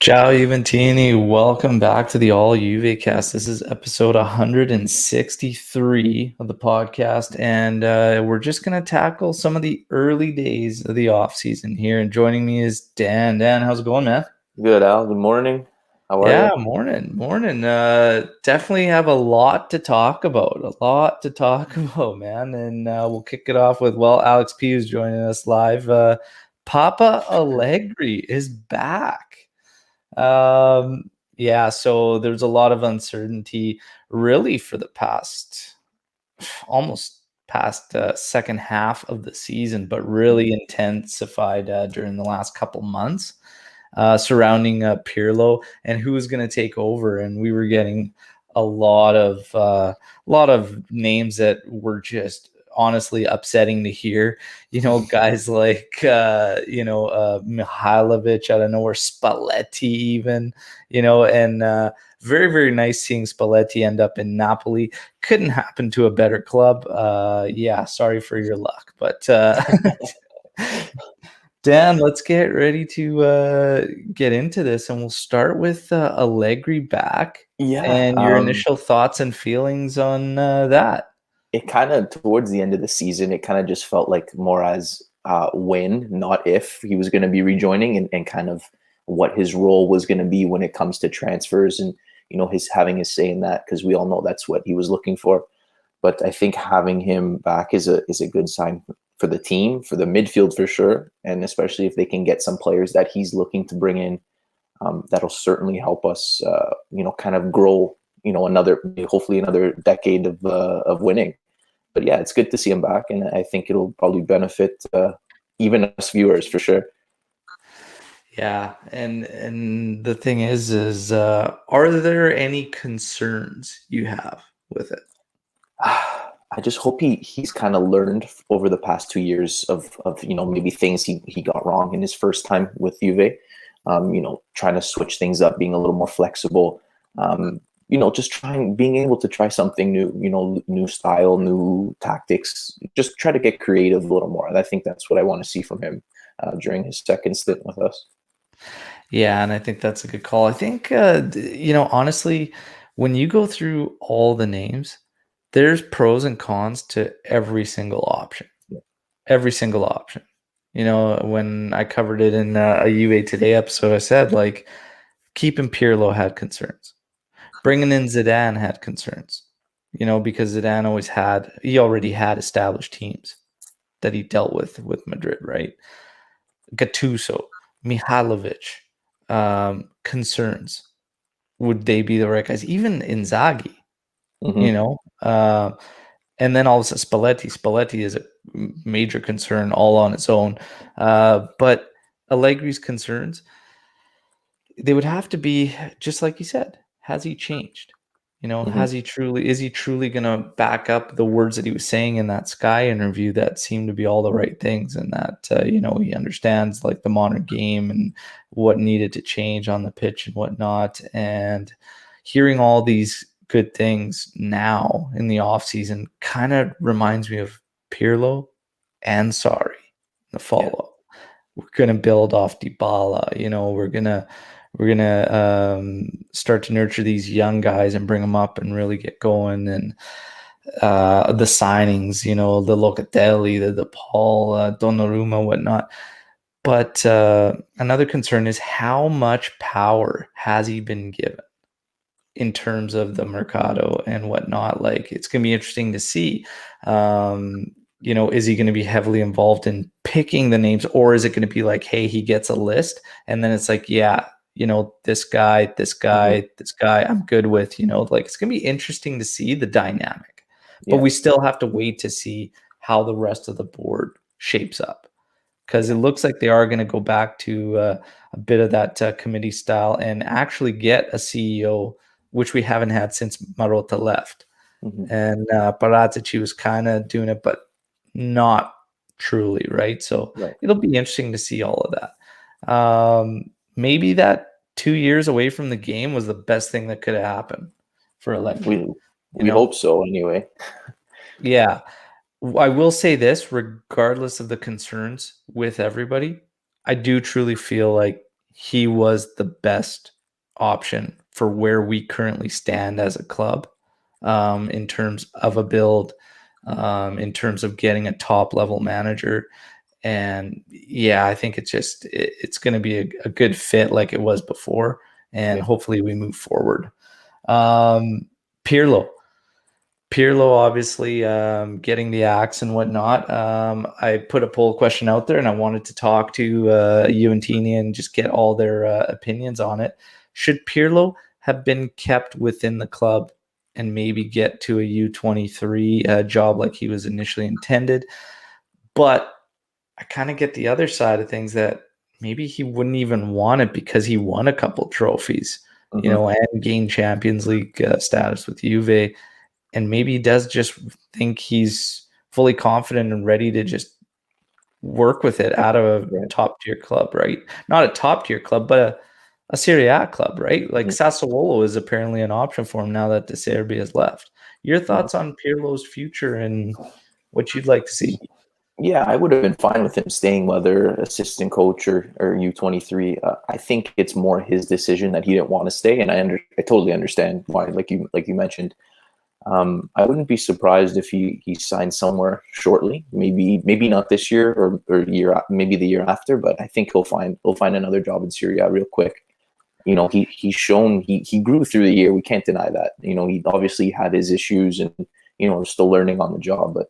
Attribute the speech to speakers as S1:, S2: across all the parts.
S1: Ciao Juventini, welcome back to the All Juvecast. This is episode 163 of the podcast, and we're just going to tackle some of the early days of the off season here. And joining me is Dan. Dan, how's it going, man?
S2: Good, Al. Good morning. How are
S1: Yeah,
S2: you?
S1: morning. Definitely have a lot to talk about. Man. And we'll kick it off with, Alex P is joining us live. Papa Allegri is back. Yeah, so there's a lot of uncertainty really for the almost past second half of the season, but really intensified during the last couple months surrounding Pirlo and who was going to take over. And we were getting a lot of names that were just honestly upsetting to hear. Guys like Mihailovic out of nowhere, Spalletti even, and very, very nice seeing Spalletti end up in Napoli. Couldn't happen to a better club. Yeah, sorry for your luck, but Dan, let's get ready to get into this, and we'll start with Allegri back
S2: Yeah,
S1: and your initial thoughts and feelings on that.
S2: it kind of towards the end of the season, it kind of just felt like more as when, not if he was going to be rejoining, and kind of what his role was going to be when it comes to transfers, and his having his say in that, because we all know that's what he was looking for. But I think having him back is a good sign for the team, for the midfield for sure, and especially if they can get some players that he's looking to bring in. That'll certainly help us, kind of grow, hopefully another decade of winning. But yeah, it's good to see him back, and I think it'll probably benefit even us viewers for sure.
S1: Yeah, and the thing is, are there any concerns you have with it?
S2: I just hope he's kind of learned over the past 2 years of maybe things he got wrong in his first time with Juve. Trying to switch things up, being a little more flexible. Just being able to try something new. New style, new tactics. Just try to get creative a little more. And I think that's what I want to see from him during his second stint with us.
S1: Yeah, and I think that's a good call. I think honestly, when you go through all the names, there's pros and cons to every single option. Every single option. When I covered it in a UA Today episode, I said, like, keeping Pirlo had concerns. Bringing in Zidane had concerns, because Zidane already had established teams that he dealt with Madrid, right? Gattuso, Mihailovic, concerns. Would they be the right guys? Even Inzaghi, and then all of a sudden Spalletti is a major concern all on its own. But Allegri's concerns, they would have to be just like you said. Has he changed? Is he truly going to back up the words that he was saying in that Sky interview that seemed to be all the right things, and that, he understands like the modern game and what needed to change on the pitch and whatnot. And hearing all these good things now in the offseason kind of reminds me of Pirlo and Sarri, the follow-up. Yeah. We're going to build off Dybala. We're gonna start to nurture these young guys and bring them up and really get going. And the signings, the Locatelli, the Paul, Donnarumma, whatnot. But another concern is how much power has he been given in terms of the mercado and whatnot. Like, it's gonna be interesting to see. Is he going to be heavily involved in picking the names, or is it going to be like, hey, he gets a list and then it's like, yeah, this guy, I'm good with, like, it's going to be interesting to see the dynamic, but we still have to wait to see how the rest of the board shapes up, because it looks like they are going to go back to a bit of that committee style and actually get a CEO, which we haven't had since Marotta left. And Paratici was kind of doing it, but not truly, right? So it'll be interesting to see all of that. Maybe that 2 years away from the game was the best thing that could have happened for Allegri.
S2: We hope so anyway.
S1: Yeah. I will say this, regardless of the concerns with everybody, I do truly feel like he was the best option for where we currently stand as a club, in terms of a build, in terms of getting a top level manager. And yeah, I think it's going to be a good fit like it was before, and
S2: Yeah.
S1: hopefully we move forward. Pirlo. Pirlo, obviously, getting the axe and whatnot. I put a poll question out there, and I wanted to talk to you and Teeny and just get all their opinions on it. Should Pirlo have been kept within the club and maybe get to a U23 job like he was initially intended? But I kind of get the other side of things, that maybe he wouldn't even want it because he won a couple trophies, and gained Champions League status with Juve. And maybe he does just think he's fully confident and ready to just work with it out of a top tier club, right? Not a top tier club, but a Serie A club, right? Like Sassuolo is apparently an option for him now that De Serbi has left. Your thoughts on Pirlo's future and what you'd like to see?
S2: Yeah, I would have been fine with him staying, whether assistant coach or U23. I think it's more his decision that he didn't want to stay, and I totally understand why. Like you mentioned, I wouldn't be surprised if he signed somewhere shortly. Maybe not this year or maybe the year after. But I think he'll find another job in Serie A real quick. He's shown he grew through the year. We can't deny that. He obviously had his issues, and still learning on the job, but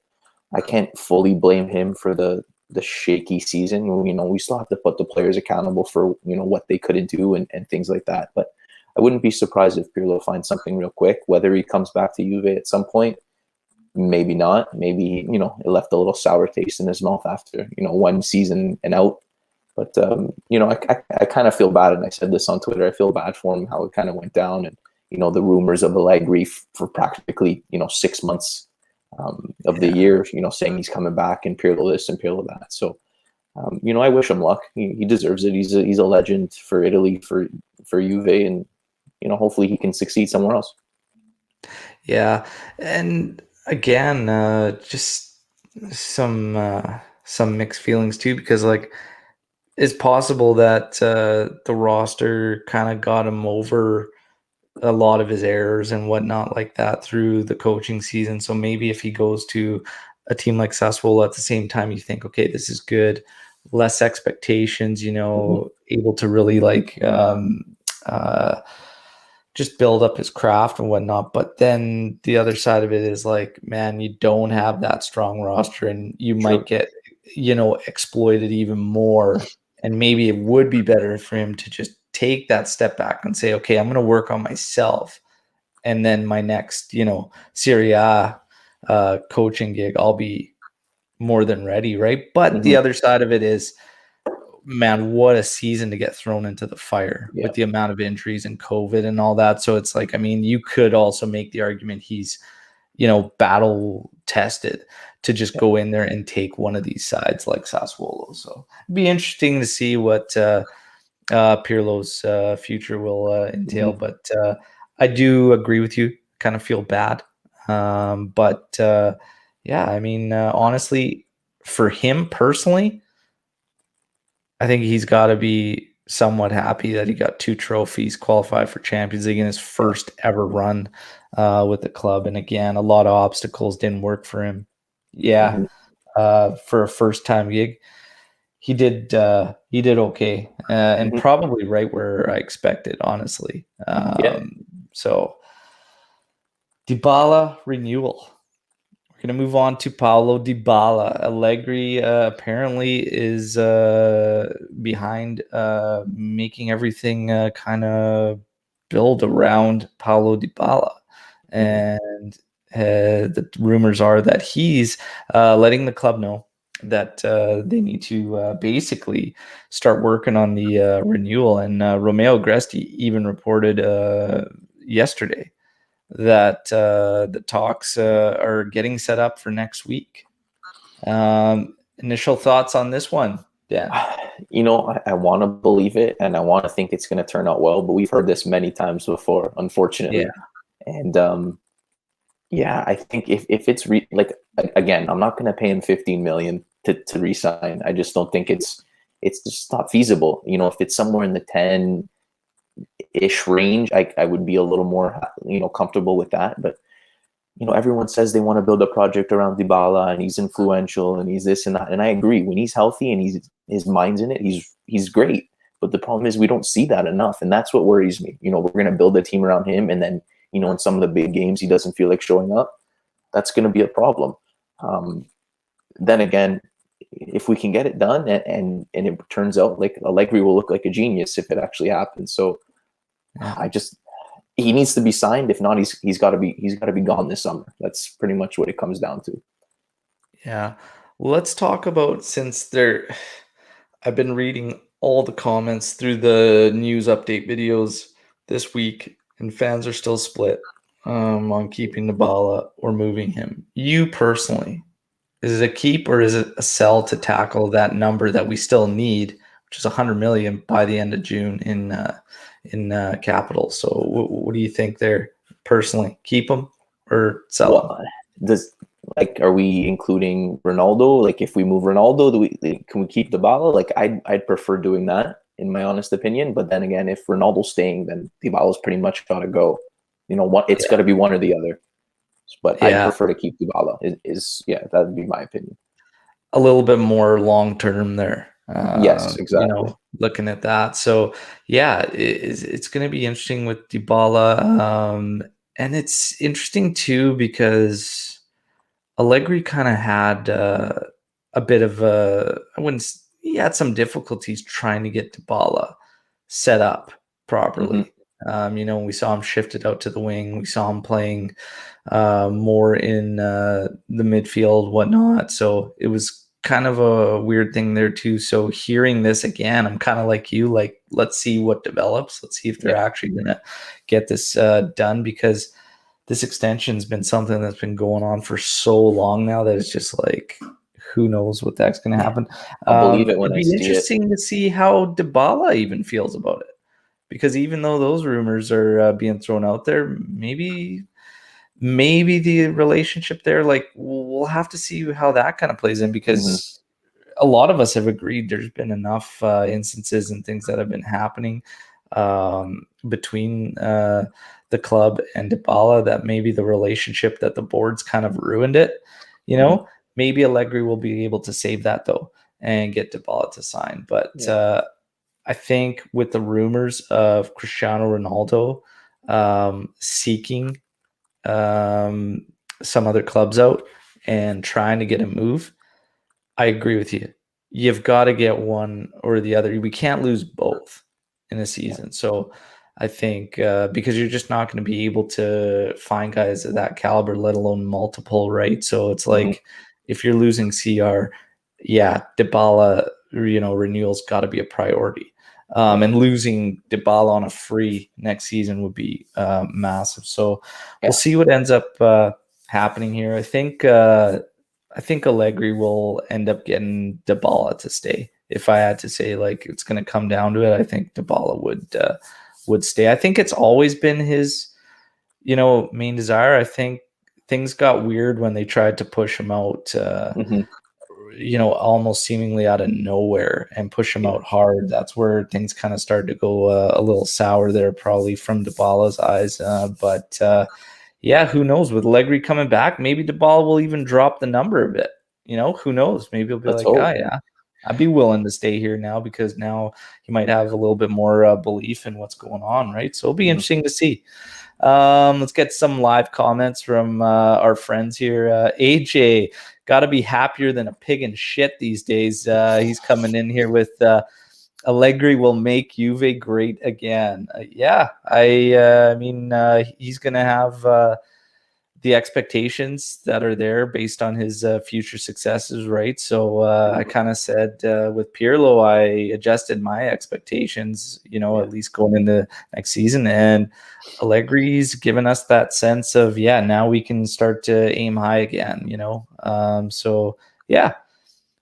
S2: I can't fully blame him for the shaky season. We still have to put the players accountable for what they couldn't do and things like that. But I wouldn't be surprised if Pirlo finds something real quick. Whether he comes back to Juve at some point, maybe not. Maybe it left a little sour taste in his mouth after one season and out. But I kind of feel bad, and I said this on Twitter. I feel bad for him, how it kind of went down, and the rumors of Allegri for practically 6 months of the year, saying he's coming back and Pirlo this and Pirlo that. So, I wish him luck. He deserves it. He's a legend for Italy, for Juve, and hopefully he can succeed somewhere else.
S1: Yeah, and again, just some mixed feelings too, because like it's possible that the roster kind of got him over a lot of his errors and whatnot like that through the coaching season. So maybe if he goes to a team like Sassuolo at the same time, you think, okay, this is good, less expectations, able to really like just build up his craft and whatnot. But then the other side of it is like, man, you don't have that strong roster, and you might get, exploited even more. And maybe it would be better for him to just take that step back and say, okay, I'm going to work on myself. And then my next, Serie A coaching gig, I'll be more than ready, right? But the other side of it is, man, what a season to get thrown into the fire with the amount of injuries and COVID and all that. So it's like, I mean, you could also make the argument he's, battle tested to just go in there and take one of these sides like Sassuolo. So it'd be interesting to see what Pirlo's future will entail. But I do agree with you, kind of feel bad. But yeah, I mean, honestly, for him personally, I think he's got to be somewhat happy that he got 2 trophies, qualified for Champions League in his first ever run with the club. And again, a lot of obstacles didn't work for him. Yeah, for a first-time gig, he did okay, and probably right where I expected, honestly. So, Dybala renewal. We're going to move on to Paulo Dybala. Allegri apparently is behind making everything kind of build around Paulo Dybala. And the rumors are that he's letting the club know that they need to basically start working on the renewal. And Romeo Gresti even reported yesterday that the talks are getting set up for next week. Initial thoughts on this one, Dan?
S2: I want to believe it, and I want to think it's going to turn out well, but we've heard this many times before, unfortunately. And I think if it's again, I'm not going to pay him 15 million to resign. I just don't think it's it's just not feasible. You know, if it's somewhere in the 10-ish range, I would be a little more, comfortable with that. But, everyone says they want to build a project around Dybala and he's influential and he's this and that. And I agree. When he's healthy and his mind's in it, he's great. But the problem is we don't see that enough. And that's what worries me. We're going to build a team around him. And then, in some of the big games, he doesn't feel like showing up. That's going to be a problem. Then again, if we can get it done and it turns out like Allegri will look like a genius if it actually happens. So he needs to be signed. If not, he's got to be gone this summer. That's pretty much what it comes down to.
S1: Yeah. Let's talk about, I've been reading all the comments through the news update videos this week, and fans are still split on keeping Dybala or moving him. You personally, is it a keep or is it a sell to tackle that number that we still need, which is 100 million by the end of June in capital? So what do you think there personally? Keep him or sell him?
S2: Are we including Ronaldo? Like, if we move Ronaldo, can we keep Dybala? Like, I'd prefer doing that, in my honest opinion. But then again, if Ronaldo's staying, then Dybala's pretty much got to go. It's got to be one or the other. But I prefer to keep Dybala. That would be my opinion.
S1: A little bit more long term there.
S2: Yes, exactly.
S1: Looking at that. So it's going to be interesting with Dybala. And it's interesting too, because Allegri kind of had a bit of he had some difficulties trying to get Dybala set up properly. Mm-hmm. We saw him shifted out to the wing. We saw him playing more in the midfield, whatnot. So it was kind of a weird thing there too. So hearing this again, I'm kind of like you, like, let's see what develops. Let's see if they're actually going to get this done, because this extension's been something that's been going on for so long now that it's just like, who knows what that's going to happen.
S2: I'll believe it when I see it.
S1: It'd be interesting to see how Dybala even feels about it, because even though those rumors are being thrown out there, maybe the relationship there, like, we'll have to see how that kind of plays in, because a lot of us have agreed there's been enough instances and things that have been happening between the club and Dybala that maybe the relationship, that the board's kind of ruined it. Maybe Allegri will be able to save that though and get Dybala to sign. But I think with the rumors of Cristiano Ronaldo seeking some other clubs out and trying to get a move, I agree with you. You've got to get one or the other. We can't lose both in a season. So I think because you're just not going to be able to find guys of that caliber, let alone multiple, right? So it's like, if you're losing CR, Dybala, renewal's got to be a priority. And losing Dybala on a free next season would be massive. So we'll see what ends up happening here. I think Allegri will end up getting Dybala to stay. If I had to say, like, it's going to come down to it, I think Dybala would stay. I think it's always been his, main desire. I think things got weird when they tried to push him out, almost seemingly out of nowhere, and push him out hard. That's where things kind of started to go a little sour there, probably from Dybala's eyes. But who knows? With Allegri coming back, maybe Dybala will even drop the number a bit. Who knows? Maybe he'll be I'd be willing to stay here now, because now he might have a little bit more belief in what's going on, right? So it'll be interesting to see. Let's get some live comments from our friends here. AJ, got to be happier than a pig in shit these days. He's coming in here with Allegri will make Juve great again. I mean, he's going to have the expectations that are there based on his future successes, right? So I kind of said with Pirlo, I adjusted my expectations, at least going into next season. And Allegri's given us that sense of, now we can start to aim high again,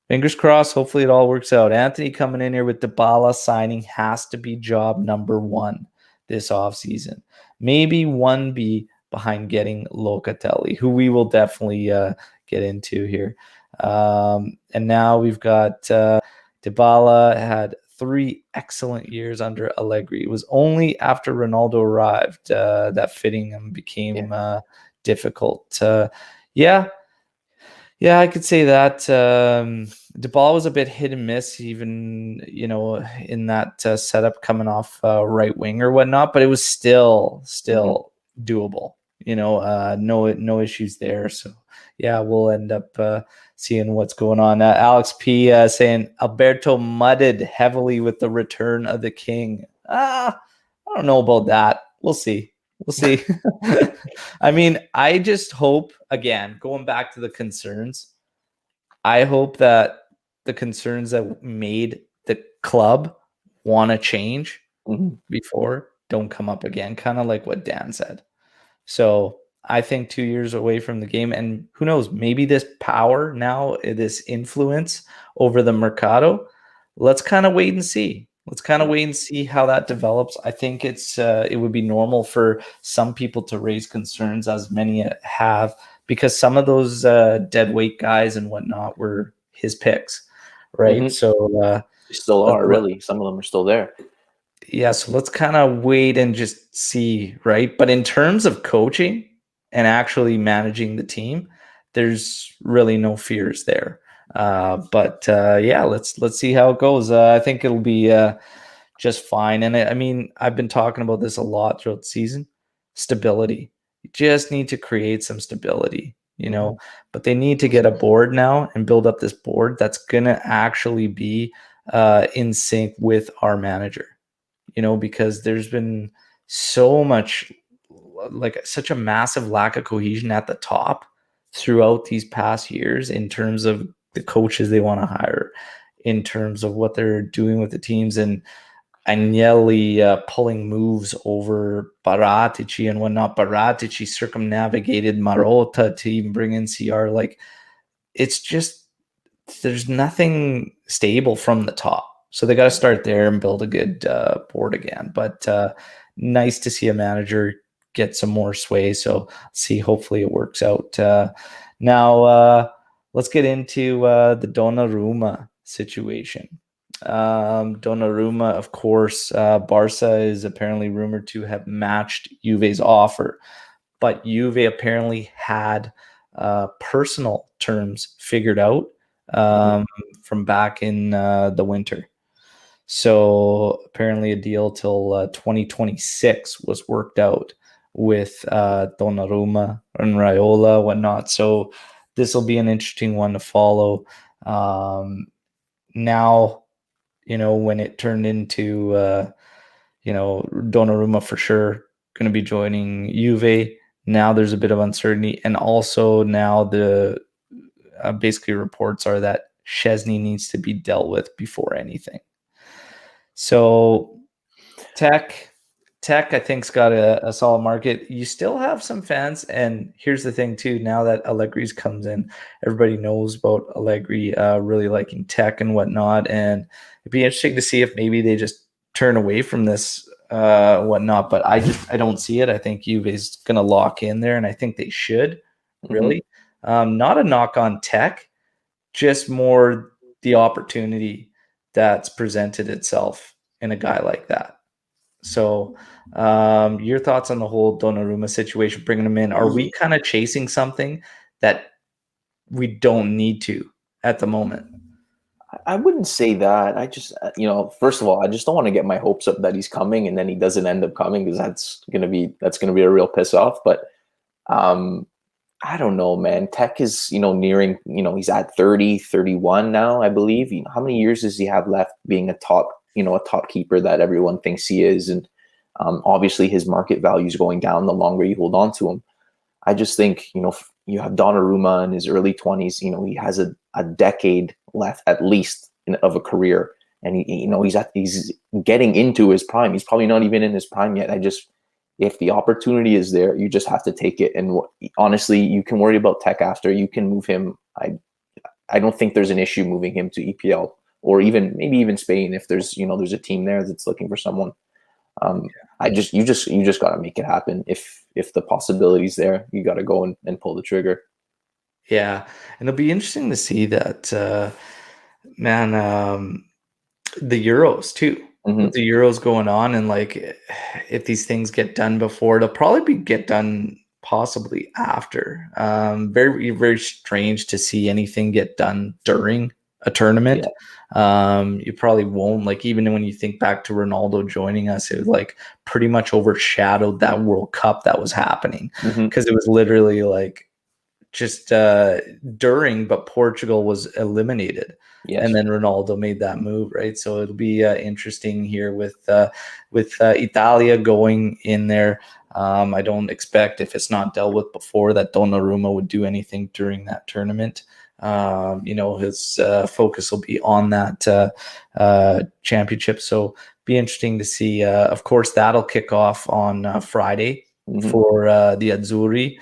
S1: fingers crossed. Hopefully it all works out. Anthony coming in here with Dybala signing has to be job number one this offseason. Maybe 1B behind getting Locatelli, who we will definitely get into here. And now we've got Dybala had 3 excellent years under Allegri. It was only after Ronaldo arrived that fitting him became difficult. Yeah, I could say that. Dybala was a bit hit and miss, even in that setup coming off right wing or whatnot, but it was still doable. No issues there. So yeah, we'll end up seeing what's going on. Alex P saying Alberto mudded heavily with the return of the king. I don't know about that. We'll see. I mean, I just hope, again, going back to the concerns, I hope that the concerns that made the club want to change before don't come up again, kind of like what Dan said. So I think 2 years away from the game, and who knows, maybe this power now, this influence over the Mercado, let's kind of wait and see. Let's kind of wait and see how that develops. I think it would be normal for some people to raise concerns, as many have, because some of those dead weight guys and whatnot were his picks, right? So
S2: they still are, really. Some of them are still there.
S1: Yeah, so let's kind of wait and just see, right? But in terms of coaching and actually managing the team, there's really no fears there. But let's see how it goes. I think it'll be just fine. And I mean, I've been talking about this a lot throughout the season. Stability. You just need to create some stability, but they need to get a board now and build up this board that's going to actually be in sync with our manager. Because there's been so much, like such a massive lack of cohesion at the top throughout these past years in terms of the coaches they want to hire, in terms of what they're doing with the teams, and Agnelli pulling moves over Paratici and whatnot. Paratici circumnavigated Marotta to even bring in CR. Like, it's just, there's nothing stable from the top. So they got to start there and build a good board again. But nice to see a manager get some more sway. So see, hopefully it works out. Now let's get into the Donnarumma situation. Donnarumma, of course, Barca is apparently rumored to have matched Juve's offer, but Juve apparently had personal terms figured out from back in the winter. So apparently a deal till 2026 was worked out with Donnarumma and Raiola, whatnot. So this will be an interesting one to follow. Now, when it turned into, Donnarumma for sure going to be joining Juve. Now there's a bit of uncertainty. And also now the basically reports are that Szczesny needs to be dealt with before anything. So Tech, I think's got a solid market. You still have some fans, and here's the thing too. Now that Allegri's comes in, everybody knows about Allegri really liking Tech and whatnot, and it'd be interesting to see if maybe they just turn away from this whatnot. But I don't see it. I think Juve's going to lock in there, and I think they should really. Not a knock on Tech, just more the opportunity that's presented itself in a guy like that. So your thoughts on the whole Donnarumma situation, bringing him in? Are we kind of chasing something that we don't need to at the moment?
S2: I wouldn't say that. I just, first of all, I just don't want to get my hopes up that he's coming and then he doesn't end up coming, because that's gonna be a real piss off. But I don't know, man. Tech is, nearing, he's at 30, 31 now, I believe. How many years does he have left being a top keeper that everyone thinks he is? And obviously his market value is going down the longer you hold on to him. I just think, you have Donnarumma in his early 20s, he has a decade left at least of a career. And he's getting into his prime. He's probably not even in his prime yet. If the opportunity is there, you just have to take it. And honestly, you can worry about Tech after. You can move him. I don't think there's an issue moving him to EPL or maybe even Spain if there's a team there that's looking for someone. You just got to make it happen. If the possibility's there, you got to go and pull the trigger.
S1: Yeah, and it'll be interesting to see that, man. the Euros too.
S2: Mhm.
S1: With the Euros going on, and like if these things get done before, they'll probably get done possibly after. Very, very strange to see anything get done during a tournament. You probably won't, like, even when you think back to Ronaldo joining us, it was like pretty much overshadowed that World Cup that was happening,
S2: Mhm.
S1: because it was literally like just during, but Portugal was eliminated.
S2: Yes.
S1: And then Ronaldo made that move, right? So it'll be interesting here with Italia going in there. I don't expect, if it's not dealt with before, that Donnarumma would do anything during that tournament. His focus will be on that championship. So be interesting to see. Of course, that'll kick off on Friday for the Azzurri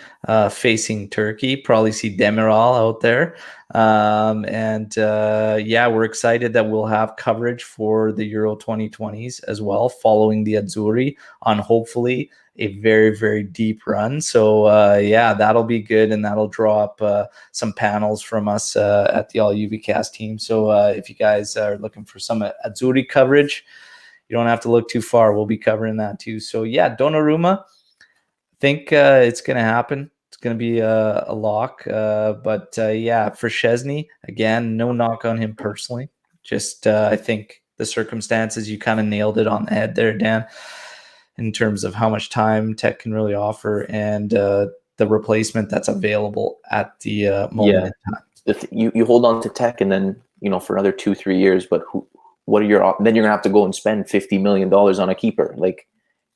S1: facing Turkey. Probably see Demiral out there. We're excited that we'll have coverage for the Euro 2020s as well, following the Azzurri on hopefully a very, very deep run. So that'll be good, and that'll draw up some panels from us at the All Juvecast team. So if you guys are looking for some Azzurri coverage, you don't have to look too far. We'll be covering that too. So yeah, Donnarumma, I think it's going to happen. It's going to be a lock. But for Szczesny, again, no knock on him personally. Just I think the circumstances, you kind of nailed it on the head there, Dan, in terms of how much time Tech can really offer, and the replacement that's available at the moment in time.
S2: You hold on to Tech, and then for another 2-3 years. But what are your? Then you're gonna have to go and spend $50 million on a keeper. Like,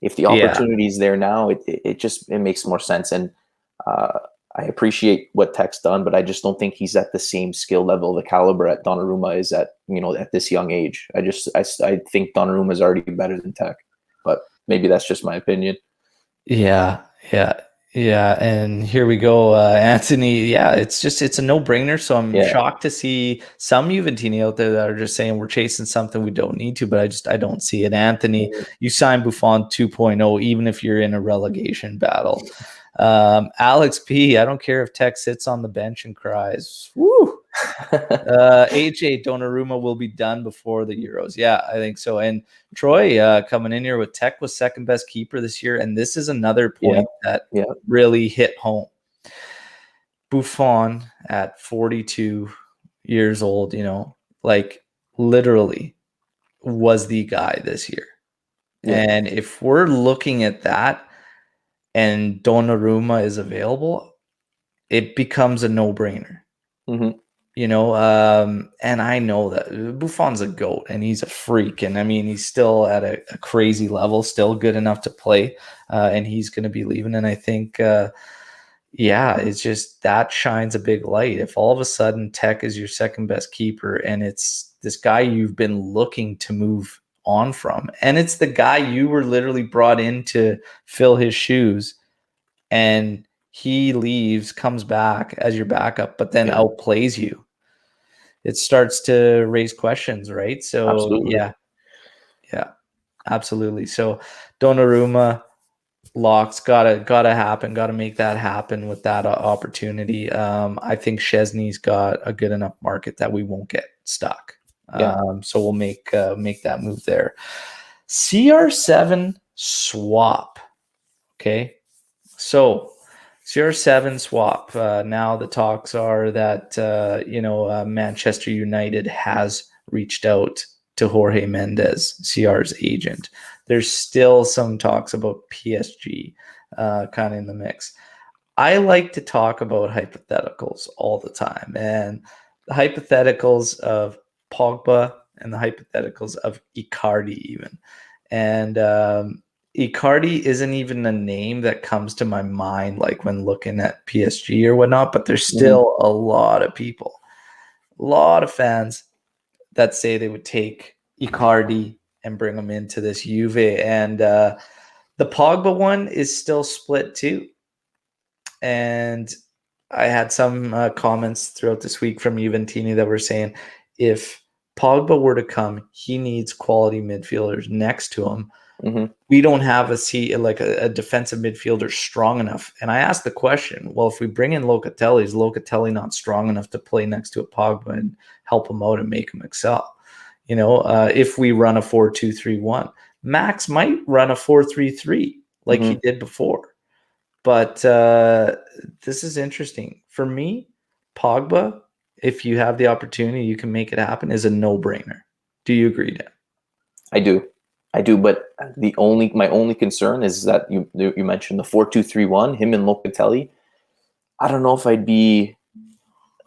S2: if the opportunity is there now, it makes more sense. And I appreciate what Tech's done, but I just don't think he's at the same skill level, the caliber at Donnarumma is at at this young age. I think Donnarumma is already better than Tech, but maybe that's just my opinion.
S1: Yeah. And here we go, Anthony. Yeah, it's a no-brainer. So I'm shocked to see some Juventini out there that are just saying we're chasing something we don't need to, but I don't see it. Anthony, you signed Buffon 2.0, even if you're in a relegation battle. Alex P, I don't care if Tech sits on the bench and cries. Woo! AJ, Donnarumma will be done before the Euros. Yeah, I think so. And Troy coming in here with Tech was second best keeper this year. And this is another point that really hit home. Buffon at 42 years old, like literally was the guy this year. And if we're looking at that and Donnarumma is available, it becomes a no-brainer. And I know that Buffon's a GOAT and he's a freak. And I mean, he's still at a crazy level, still good enough to play. And he's going to be leaving. And I think, it's just that shines a big light. If all of a sudden Tech is your second best keeper and it's this guy you've been looking to move on from, and it's the guy you were literally brought in to fill his shoes, and he leaves, comes back as your backup, but then outplays you, it starts to raise questions, right? So
S2: absolutely.
S1: Absolutely. So Donnarumma, locks, gotta happen, gotta make that happen with that opportunity. I think Szczesny's got a good enough market that we won't get stuck. So we'll make that move there. CR7 swap. Okay, so CR7 swap. Now the talks are that Manchester United has reached out to Jorge Mendes, CR's agent. There's still some talks about PSG kind of in the mix. I like to talk about hypotheticals all the time, and the hypotheticals of Pogba and the hypotheticals of Icardi even. And Icardi isn't even a name that comes to my mind like when looking at PSG or whatnot, but there's still a lot of people, a lot of fans that say they would take Icardi and bring him into this Juve. And the Pogba one is still split too. And I had some comments throughout this week from Juventini that were saying if Pogba were to come, he needs quality midfielders next to him. We don't have a defensive midfielder strong enough. And I asked the question, well, if we bring in Locatelli, is Locatelli not strong enough to play next to a Pogba and help him out and make him excel? if we run a 4-2-3-1. Max might run a 4-3-3 like he did before. But this is interesting. For me, Pogba, if you have the opportunity, you can make it happen, is a no-brainer. Do you agree, Dan?
S2: I do, but my only concern is that you mentioned the 4-2-3-1, him and Locatelli. I don't know if I'd be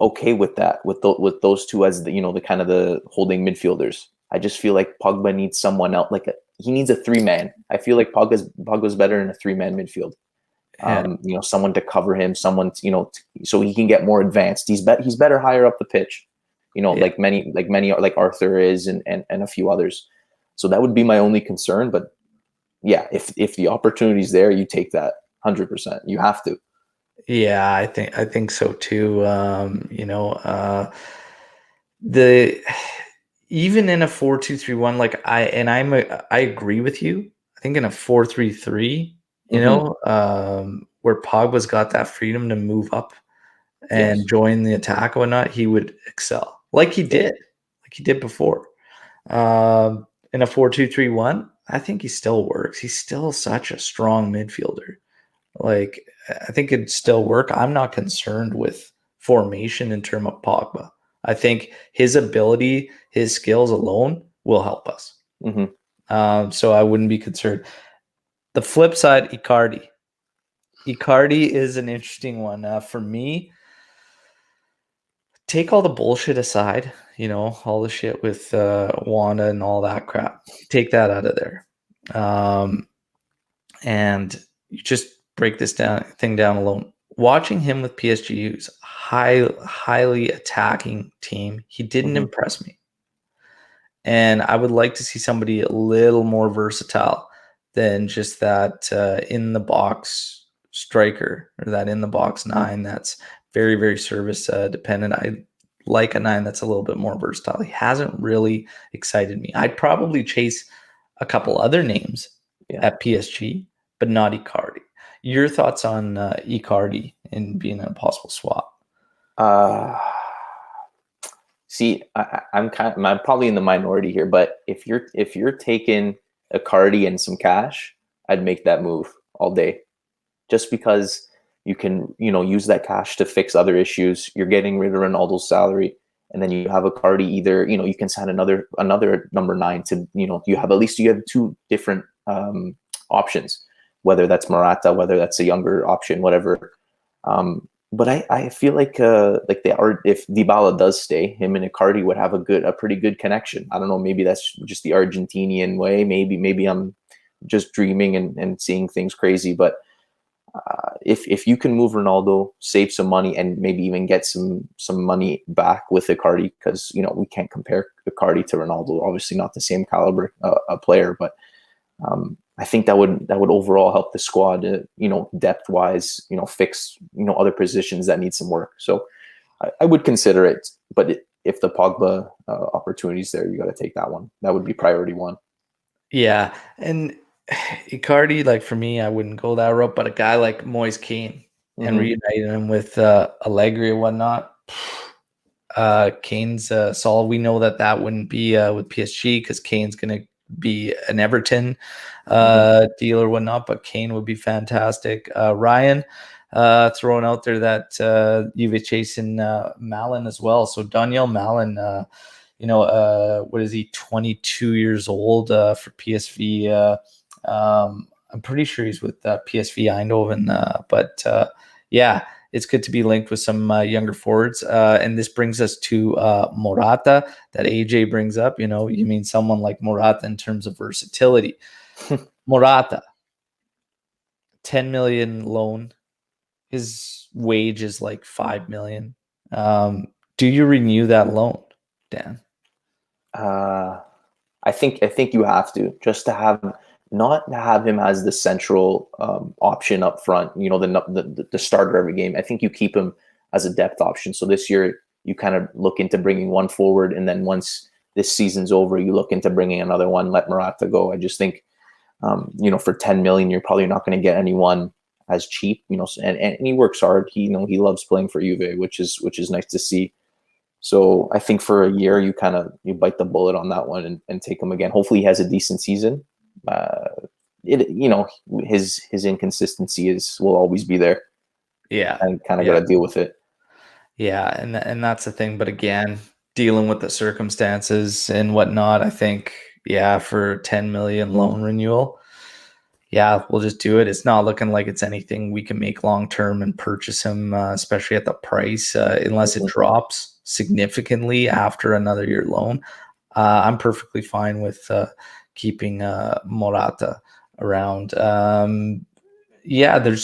S2: okay with that, with those two as the kind of the holding midfielders. I just feel like Pogba needs someone else, he needs a 3-man. I feel like Pogba's better in a 3-man midfield.
S1: Yeah.
S2: Someone to cover him, someone so he can get more advanced. He's better higher up the pitch, like many like Arthur is, and a few others. So that would be my only concern. But yeah, if the opportunity's there, you take that 100%. You have to.
S1: Yeah, I think so too. The even in a 4-2-3-1, I agree with you. I think in a 4-3-3, where Pogba's got that freedom to move up and join the attack or whatnot, he would excel like he did before. In a 4-2-3-1, I think he still works. He's still such a strong midfielder. I think it'd still work. I'm not concerned with formation in terms of Pogba. I think his ability, his skills alone will help us. So I wouldn't be concerned. The flip side, Icardi. Icardi is an interesting one. For me, take all the bullshit aside, all the shit with Wanda and all that crap. Take that out of there. And you just break this thing down alone. Watching him with PSG, who's a highly attacking team, he didn't impress me. And I would like to see somebody a little more versatile than just that in the box striker or that in the box 9 that's very, very service dependent. I like a 9 that's a little bit more versatile. He hasn't really excited me. I'd probably chase a couple other names at PSG, but not Icardi. Your thoughts on Icardi and being a possible swap?
S2: See, I'm probably in the minority here, but if you're taking Icardi and some cash, I'd make that move all day, just because you can use that cash to fix other issues. You're getting rid of Ronaldo's salary, and then you have Icardi. Either you can sign another number 9 to you have 2 different options, whether that's Morata, whether that's a younger option, whatever. But I feel like they are, if Dybala does stay, him and Icardi would have a pretty good connection. I don't know, maybe that's just the Argentinian way. Maybe I'm just dreaming and seeing things crazy. But if you can move Ronaldo, save some money, and maybe even get some money back with Icardi, because we can't compare Icardi to Ronaldo. Obviously, not the same caliber player, but I think that would overall help the squad, depth wise, fix other positions that need some work. So I would consider it, but if the Pogba opportunity is there, you got to take that one. That would be priority 1.
S1: Yeah, and Icardi, for me, I wouldn't go that route, but a guy like Moise Kean and reuniting him with Allegri and whatnot. Kane's solid. We know that wouldn't be with PSG because Kane's going to be an Everton deal or whatnot, but Kane would be fantastic. Ryan throwing out there that Juve chasing Malin as well. So Daniel Malin, what is he, 22 years old for PSV? I'm pretty sure he's with PSV Eindhoven, but yeah, it's good to be linked with some younger forwards. And this brings us to Morata that AJ brings up. You mean someone like Morata in terms of versatility. Morata, 10 million loan. His wage is like 5 million. Do you renew that loan, Dan?
S2: I think you have to, just to not have him as the central option up front, the starter every game. I think you keep him as a depth option. So this year you kind of look into bringing one forward, and then once this season's over, you look into bringing another one, let Morata go. I just think, for 10 million, you're probably not going to get anyone as cheap, and he works hard. He loves playing for Juve, which is nice to see. So I think for a year you bite the bullet on that one and take him again. Hopefully he has a decent season. His inconsistency will always be there,
S1: Yeah.
S2: and kind of
S1: Yeah.
S2: got to deal with it.
S1: Yeah, and that's the thing. But again, dealing with the circumstances and whatnot, I think, yeah, for 10 million loan renewal, yeah, we'll just do it. It's not looking like it's anything we can make long term and purchase him, especially at the price, unless it drops significantly after another year loan. I'm perfectly fine with keeping Morata around. Yeah,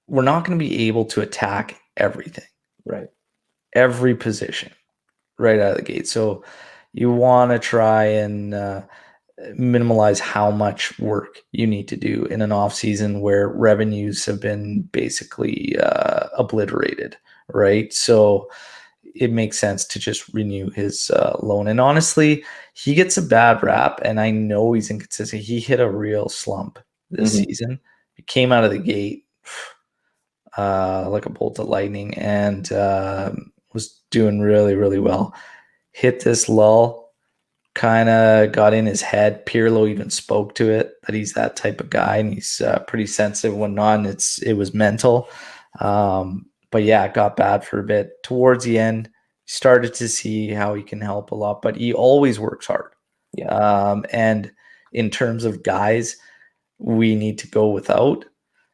S1: we're not going to be able to attack everything.
S2: Right.
S1: Every position right out of the gate. So you want to try and minimize how much work you need to do in an off season where revenues have been basically obliterated, right? So it makes sense to just renew his loan. And honestly, he gets a bad rap, and I know he's inconsistent. He hit a real slump this season. He came out of the gate like a bolt of lightning, and was doing really, really well. Hit this lull, kind of got in his head. Pirlo even spoke to it, that he's that type of guy, and he's pretty sensitive when not. It was mental. But yeah, it got bad for a bit. Towards the end, started to see how he can help a lot, but he always works hard.
S2: Yeah.
S1: And in terms of guys we need to go without,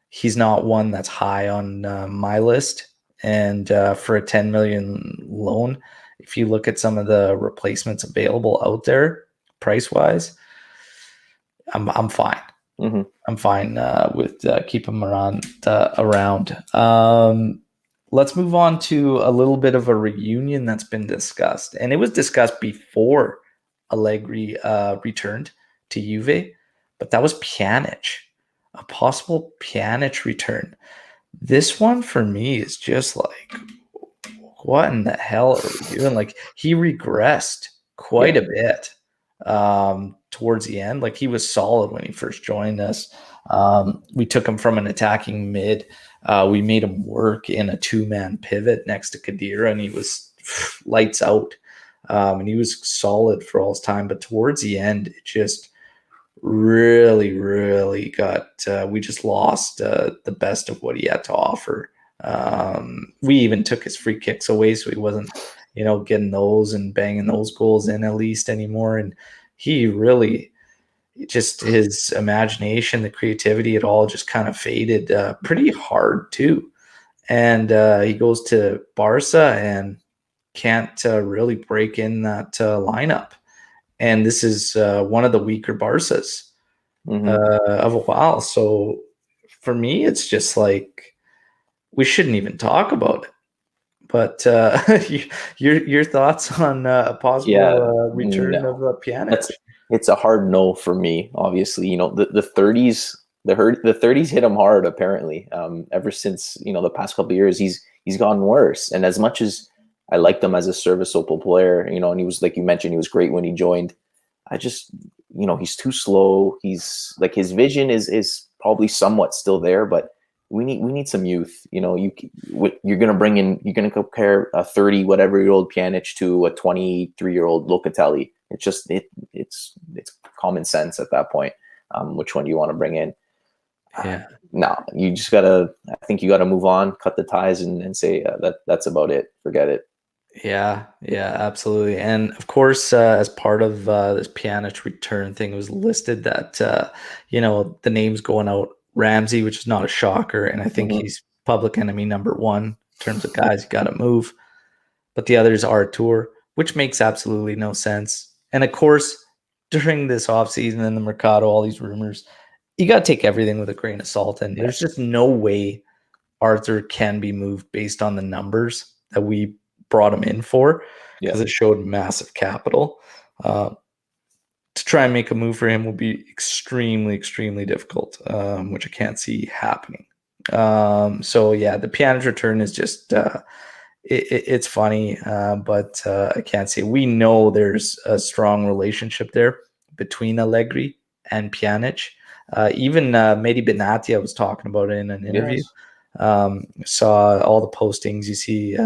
S1: he's not one that's high on my list. And for a 10 million loan, if you look at some of the replacements available out there, price wise, I'm fine. I'm fine with keeping him around. Let's move on to a little bit of a reunion that's been discussed, and it was discussed before Allegri returned to Juve, but that was Pjanic, a possible Pjanic return. This one for me is just like, what in the hell are we doing? Like, he regressed quite a bit towards the end. Like, he was solid when he first joined us. We took him from an attacking mid. We made him work in a two-man pivot next to Khedira, and he was lights out. And he was solid for all his time. But towards the end, it just really, really we just lost the best of what he had to offer. We even took his free kicks away, so he wasn't, getting those and banging those goals in at least anymore. And he really, just his imagination, the creativity, it all just kind of faded pretty hard too. And he goes to Barca and can't really break in that lineup. And this is one of the weaker Barcas of a while. So for me, it's just like, we shouldn't even talk about it. But your thoughts on a possible return of Pjanic?
S2: It's a hard no for me. Obviously, the 30s, the 30s hit him hard. Apparently, ever since the past couple of years, he's gotten worse. And as much as I liked him as a serviceable player, and he was, like you mentioned, he was great when he joined. I just, he's too slow. He's like, his vision is probably somewhat still there, but we need some youth. You're going to compare a 30 whatever year old Pjanic to a 23-year-old Locatelli. It's just it's common sense at that point. Which one do you want to bring in?
S1: Yeah.
S2: No, you just gotta. I think you gotta move on, cut the ties, and say that's about it. Forget it.
S1: Yeah, absolutely. And of course, as part of this Pjanic return thing, it was listed that the name's going out Ramsey, which is not a shocker, and I think he's public enemy number one in terms of guys you got to move. But the others are Artur, which makes absolutely no sense. And of course, during this offseason and the Mercado, all these rumors, you got to take everything with a grain of salt. And there's just no way Arthur can be moved based on the numbers that we brought him in for, because it showed massive capital. To try and make a move for him will be extremely, extremely difficult, which I can't see happening. So yeah, the Pjanic return is just it's funny, but I can't say. We know there's a strong relationship there between Allegri and Pjanic. Even Mehdi Benatia was talking about it in an interview.
S2: Yes.
S1: Saw all the postings. You see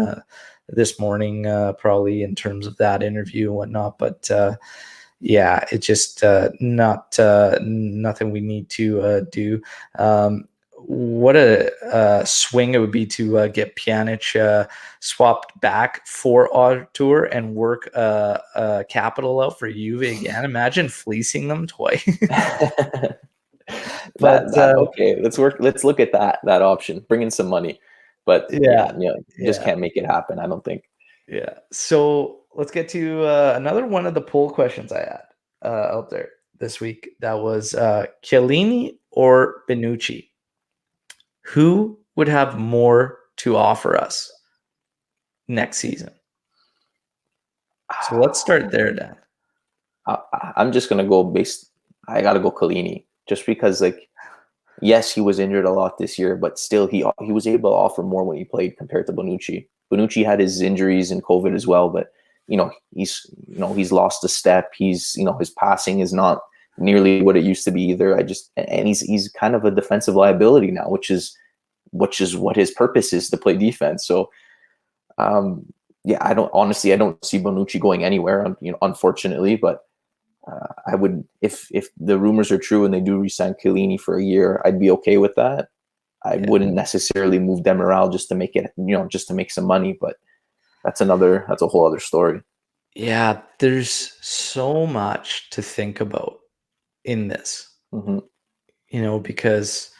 S1: this morning, probably in terms of that interview and whatnot. But yeah, it's just not nothing we need to do. What a swing it would be to get Pjanic swapped back for Azzurri and work capital out for Juve again. Imagine fleecing them twice. But
S2: Okay, let's look at that option. Bring in some money, but
S1: yeah,
S2: you just can't make it happen, I don't think.
S1: yeah. So let's get to another one of the poll questions I had out there this week. That was Chiellini or Bonucci. Who would have more to offer us next season? So let's start there, Dan.
S2: I'm just gonna go I gotta go Chiellini, just because, like, yes, he was injured a lot this year, but still he was able to offer more when he played compared to Bonucci. Bonucci had his injuries and COVID as well, but he's lost a step. His passing is not nearly what it used to be either. And he's kind of a defensive liability now, which is what his purpose is, to play defense. So yeah, I don't see Bonucci going anywhere, unfortunately, but I would, if the rumors are true and they do re-sign Chiellini for a year, I'd be okay with that. I wouldn't necessarily move Demiral just to make it, just to make some money, but that's a whole other story.
S1: Yeah, there's so much to think about in this, because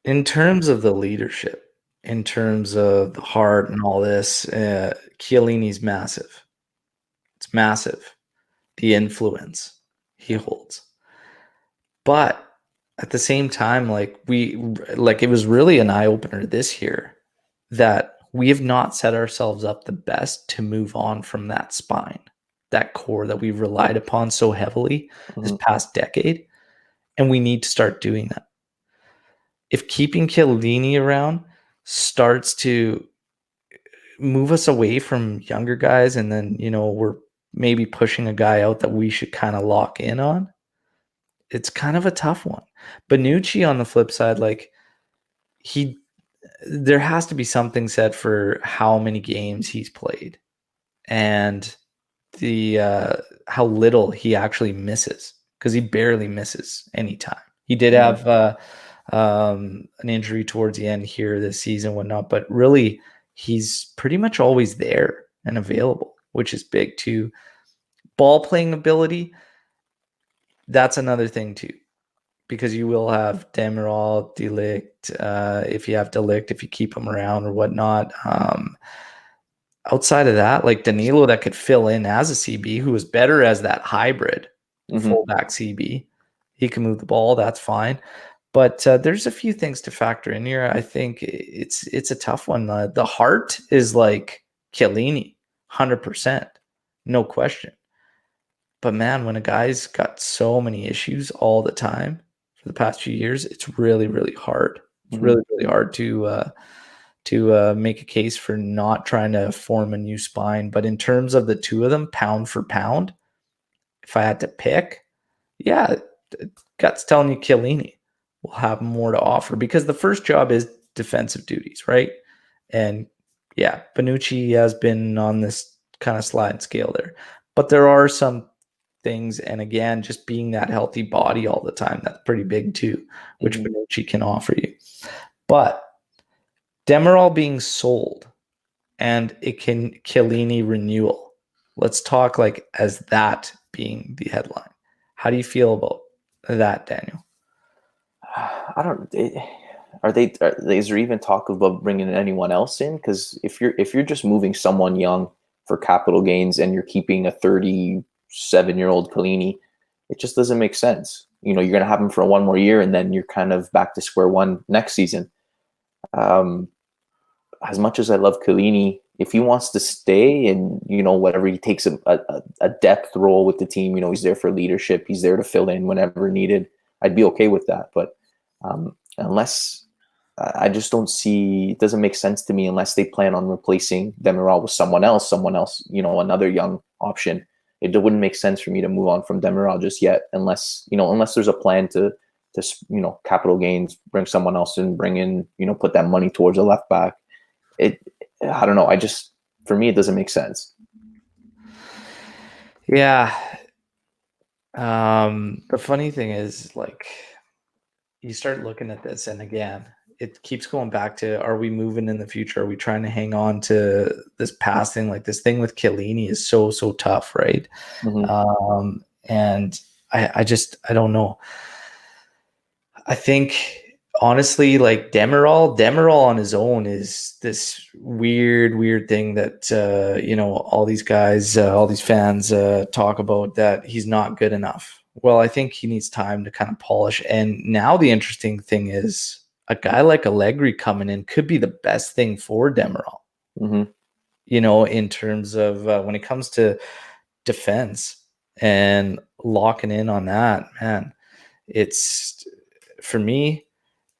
S1: in terms of the leadership, in terms of the heart and all this, Chiellini's massive. It's massive. The influence he holds. But at the same time, it was really an eye-opener this year that we have not set ourselves up the best to move on from that spine, that core that we've relied upon so heavily this past decade. And we need to start doing that. If keeping Chiellini around starts to move us away from younger guys, and then, we're maybe pushing a guy out that we should kind of lock in on, it's kind of a tough one. Bonucci, on the flip side, there has to be something said for how many games he's played and the how little he actually misses, because he barely misses any time. He did have an injury towards the end here this season, whatnot, but really he's pretty much always there and available, which is big too. Ball playing ability, that's another thing too, because you will have Demiral, De Ligt, if you have De Ligt, if you keep him around or whatnot. Outside of that, like Danilo, that could fill in as a CB, who is better as that hybrid fullback CB. He can move the ball, that's fine. But there's a few things to factor in here. I think it's a tough one. The heart is like Chiellini, 100%, no question. But man, when a guy's got so many issues all the time for the past few years, it's really, really hard. It's really, really hard to make a case for not trying to form a new spine. But in terms of the two of them, pound for pound, if I had to pick, yeah, gut's telling you Chiellini will have more to offer, because the first job is defensive duties, right? And yeah, Bonucci has been on this kind of slide scale there. But there are some things, and again, just being that healthy body all the time, that's pretty big too, which Bonucci can offer you. But Demiral being sold and Chiellini renewal, let's talk as that being the headline. How do you feel about that, Daniel?
S2: I don't. Is there even talk about bringing anyone else in? Because if you're just moving someone young for capital gains and you're keeping a 37-year-old Chiellini, it just doesn't make sense. You're going to have him for one more year, and then you're kind of back to square one next season. As much as I love Chiellini, if he wants to stay and whatever, he takes a depth role with the team. He's there for leadership. He's there to fill in whenever needed. I'd be okay with that. But unless I just don't see, it doesn't make sense to me unless they plan on replacing Demiral with someone else, another young option. It wouldn't make sense for me to move on from Demiral just yet, unless there's a plan to capital gains, bring someone else in, put that money towards a left back. I don't know. for me, it doesn't make sense.
S1: Yeah. The funny thing is, like, you start looking at this, and again, it keeps going back to: are we moving in the future? Are we trying to hang on to this past thing? Like, this thing with Chiellini is so tough, right? And I don't know. I think honestly, like Demiral on his own is this weird thing that all these guys, all these fans talk about, that he's not good enough. Well, I think he needs time to kind of polish. And now the interesting thing is, a guy like Allegri coming in could be the best thing for Demiral. In terms of when it comes to defense and locking in on that, man, it's, for me,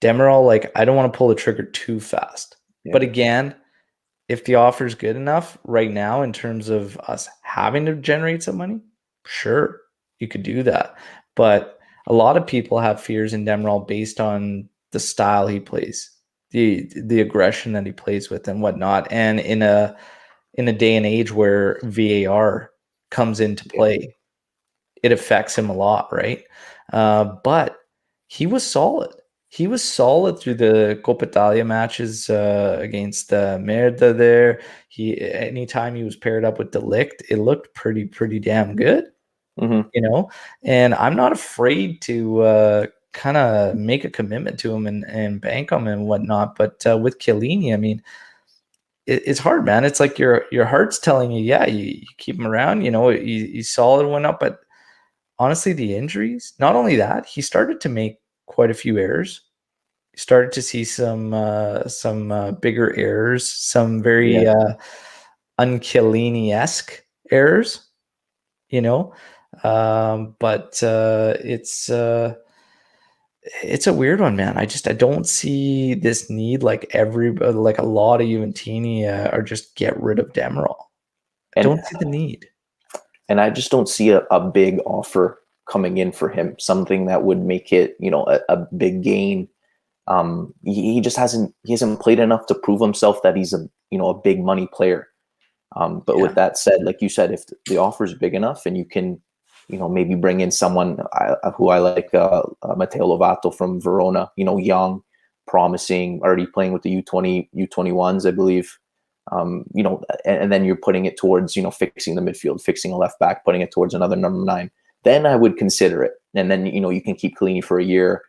S1: Demiral, like, I don't want to pull the trigger too fast.
S2: Yeah.
S1: But again, if the offer is good enough right now in terms of us having to generate some money, sure, you could do that. But a lot of people have fears in Demiral based on the style he plays, the aggression that he plays with and whatnot. And in a day and age where VAR comes into play, it affects him a lot, right? But he was solid. He was solid through the Coppa Italia matches against Merda there. Anytime he was paired up with De Ligt, it looked pretty damn good, And I'm not afraid to kind of make a commitment to him and bank him and whatnot. But with Chiellini, I mean, it's hard, man. It's like your heart's telling you, yeah, you keep him around. He's solid, went up, but honestly, the injuries, not only that, he started to make quite a few errors. He started to see some bigger errors, some very un-Chiellini-esque errors, but it's a weird one, man. I don't see this need, like a lot of Juventini are just get rid of Demiral. I don't see the need.
S2: And I just don't see a big offer coming in for him, something that would make it, a big gain. He hasn't played enough to prove himself that he's a big money player. But with that said, like you said, if the offer is big enough and you can, maybe bring in someone who I like, Matteo Lovato from Verona, young, promising, already playing with the U21s, I believe. And then you're putting it towards, fixing the midfield, fixing a left back, putting it towards another number 9, then I would consider it. And then, you can keep Chiellini for a year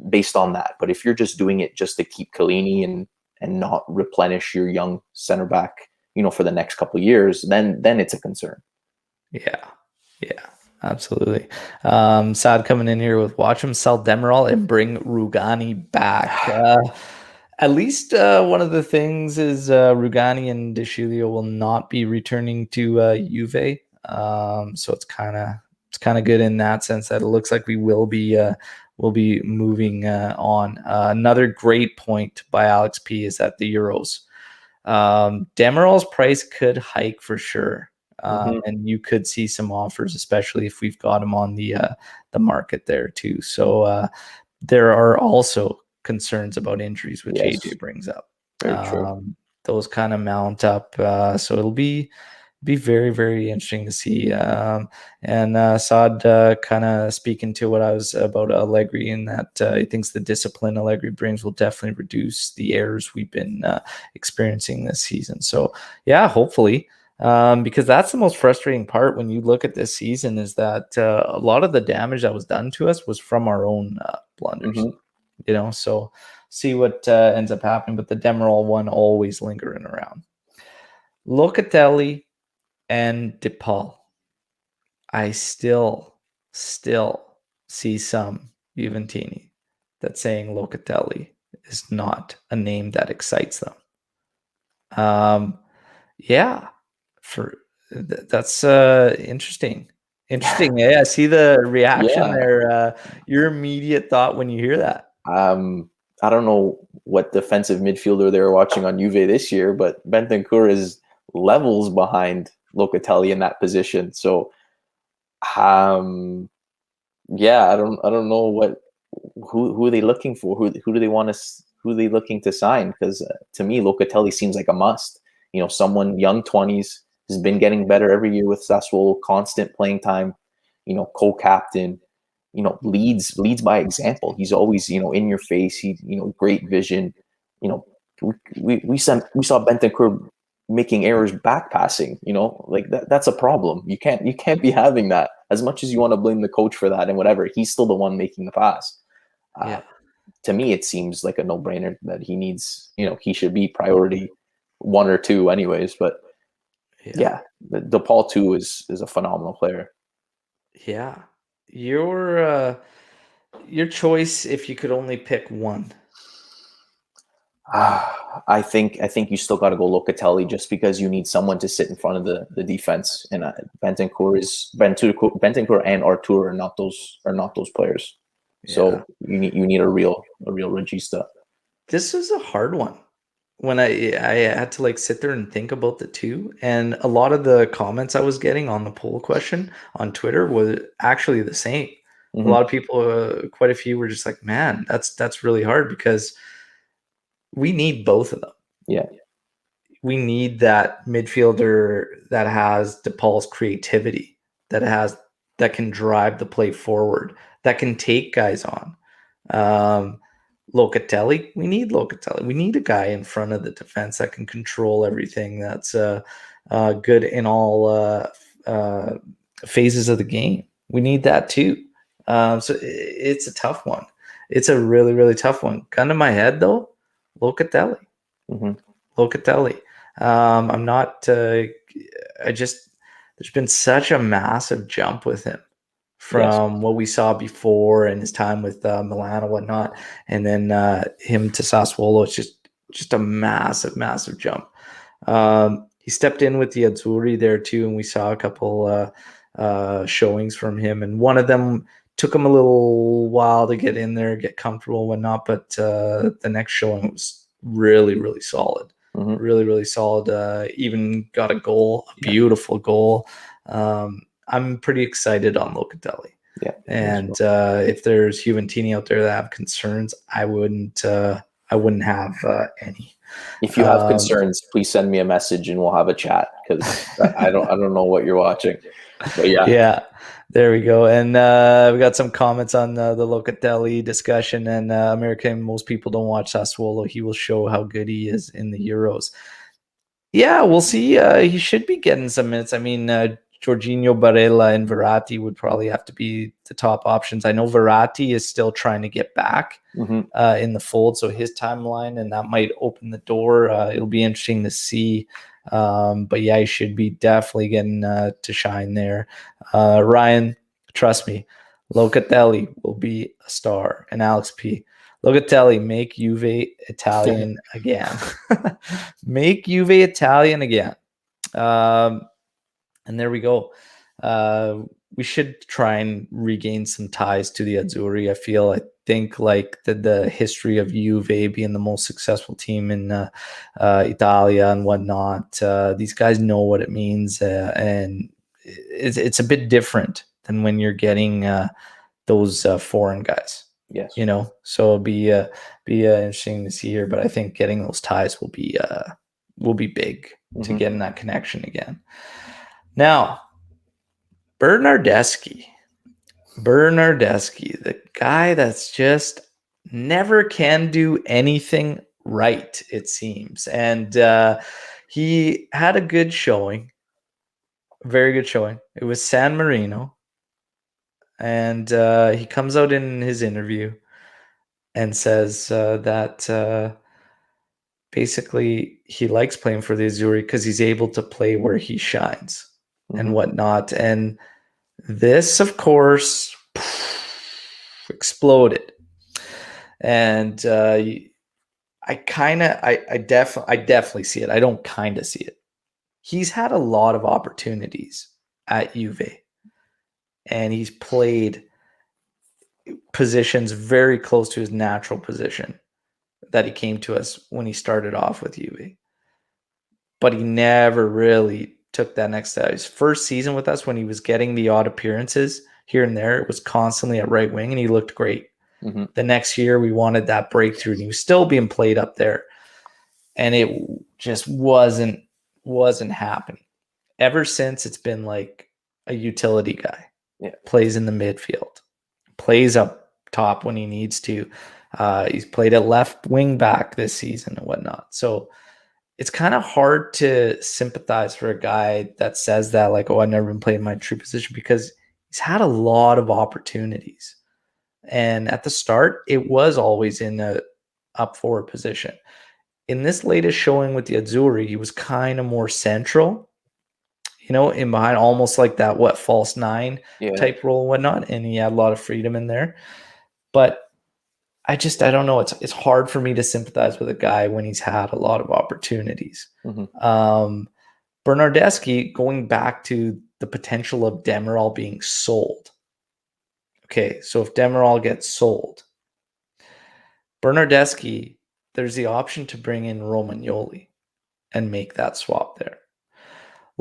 S2: based on that. But if you're just doing it just to keep Chiellini and not replenish your young center back, for the next couple of years, then it's a concern.
S1: Yeah, absolutely. Sad coming in here with watch him sell Demiral and bring Rugani back. At least one of the things is Rugani and De Sciglio will not be returning to Juve. So it's kind of good in that sense that it looks like we will be moving on. Another great point by Alex P is that the Euros. Demiral's price could hike for sure. And you could see some offers, especially if we've got him on the market there too. So there are also concerns about injuries, which AJ brings up.
S2: Very true.
S1: Those kind of mount up. So it'll be very, very interesting to see. And Saad kind of speaking to what I was about Allegri, in that he thinks the discipline Allegri brings will definitely reduce the errors we've been experiencing this season. So yeah, hopefully. Because that's the most frustrating part when you look at this season, is that a lot of the damage that was done to us was from our own blunders, so see what ends up happening. But the Demiral one always lingering around. Locatelli and DePaul, I still see some Juventini that's saying Locatelli is not a name that excites them. That's interesting. Yeah, I see the reaction there. Your immediate thought when you hear that?
S2: I don't know what defensive midfielder they were watching on Juve this year, but Bentancur is levels behind Locatelli in that position. So, I don't know who are they looking for? Who do they want to? Who are they looking to sign? Because to me, Locatelli seems like a must. someone young 20s has been getting better every year with Sassuolo, constant playing time, co-captain, leads by example. He's always, in your face. He, great vision. We saw Bentancur making errors back passing, like that's a problem. You can't be having that. As much as you want to blame the coach for that and whatever, he's still the one making the pass. To me, it seems like a no-brainer that he needs, he should be priority 1 or 2 anyways. But yeah, DePaul too is a phenomenal player.
S1: Yeah. Your choice, if you could only pick one.
S2: I think you still got to go Locatelli, just because you need someone to sit in front of the defense, and Bentancur and Artur are not those players. Yeah. So you need a real regista.
S1: This is a hard one. When I had to sit there and think about the two, and a lot of the comments I was getting on the poll question on Twitter was actually the same. Mm-hmm. A lot of people, quite a few, were just like, "Man, that's really hard," because we need both of them.
S2: Yeah.
S1: We need that midfielder that has DePaul's creativity, that can drive the play forward, that can take guys on. Locatelli, we need Locatelli. We need a guy in front of the defense that can control everything, that's good in all phases of the game. We need that too. So it's a tough one. It's a really, really tough one. Gun to my head, though, Locatelli.
S2: Mm-hmm.
S1: Locatelli. I'm not. There's been such a massive jump with him from what we saw before and his time with Milan and whatnot, and then him to Sassuolo. It's just a massive, massive jump. He stepped in with the Azzurri there too, and we saw a couple showings from him, and one of them took him a little while to get in there, get comfortable and whatnot, but the next showing was really, really solid. Mm-hmm. Really, really solid. Even got a goal, a beautiful goal. I'm pretty excited on Locatelli.
S2: Yeah.
S1: And if there's Juventini out there that have concerns, I wouldn't have any.
S2: If you have concerns, please send me a message and we'll have a chat, because I don't know what you're watching. But yeah.
S1: Yeah. There we go. And we got some comments on the Locatelli discussion. And American, most people don't watch Sassuolo. He will show how good he is in the Euros. Yeah, we'll see. He should be getting some minutes. I mean, Jorginho, Barella, and Verratti would probably have to be the top options. I know Verratti is still trying to get back in the fold, so his timeline, and that might open the door. It'll be interesting to see. But yeah, he should be definitely getting to shine there. Ryan, trust me, Locatelli will be a star. And Alex P, Locatelli, make Juve Italian again. Make Juve Italian again. And there we go. We should try and regain some ties to the Azzurri. I think the history of Juve being the most successful team in Italia and whatnot, these guys know what it means, and it's a bit different than when you're getting those foreign guys.
S2: Yes,
S1: so it'll be interesting to see here. But I think getting those ties will be big to getting that connection again. Now, Bernardeschi, the guy that's just never can do anything right, it seems. And he had a good showing, a very good showing. It was San Marino. And he comes out in his interview and says that basically he likes playing for the Azzurri because he's able to play where he shines and whatnot. And this, of course, exploded. And I definitely see it. I don't kind of see it. He's had a lot of opportunities at Juve, and he's played positions very close to his natural position that he came to us when he started off with Juve. But he never really took that next step. His first season with us, when he was getting the odd appearances here and there, it was constantly at right wing, and he looked great. The next year, we wanted that breakthrough, and he was still being played up there. And it just wasn't wasn't happening. Ever since, it's been like a utility guy.
S2: Yeah.
S1: Plays in the midfield, plays up top when he needs to. He's played at left wing back this season and whatnot. So it's kind of hard to sympathize for a guy that says that, like, oh, I've never been playing my true position, because he's had a lot of opportunities. And at the start, it was always in a up forward position. In this latest showing with the Azzurri, he was kind of more central, in behind, almost like that, false nine type role and whatnot. And he had a lot of freedom in there. But I don't know. It's hard for me to sympathize with a guy when he's had a lot of opportunities. Bernardeschi, going back to the potential of Demiral being sold. Okay, so if Demiral gets sold, Bernardeschi, there's the option to bring in Romagnoli and make that swap there.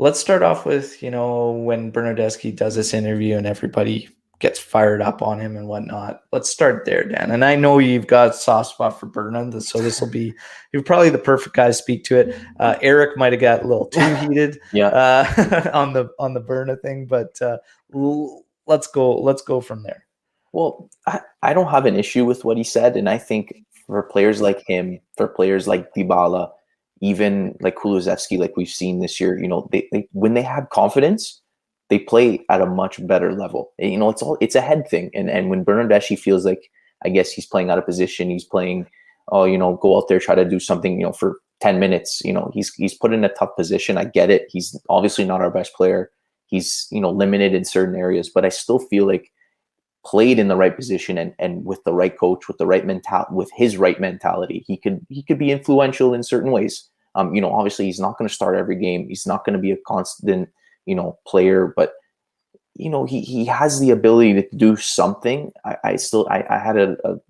S1: Let's start off with, when Bernardeschi does this interview and everybody gets fired up on him and whatnot. Let's start there, Dan. And I know you've got a soft spot for Bernard, so this will be, you're probably the perfect guy to speak to it. Eric might have got a little too heated on the Bernard thing, but let's go from there.
S2: Well, I don't have an issue with what he said, and I think for players like him, for players like Dybala, even like Kulusevski, like we've seen this year, they when they have confidence, they play at a much better level. It's a head thing. And when Bernardeschi feels like, I guess he's playing out of position, he's playing, go out there, try to do something, for 10 minutes, he's put in a tough position. I get it. He's obviously not our best player. He's, limited in certain areas, but I still feel like played in the right position and with the right coach, with the right with his right mentality, he could be influential in certain ways. Obviously he's not going to start every game. He's not going to be a constant, player, but he has the ability to do something. I had a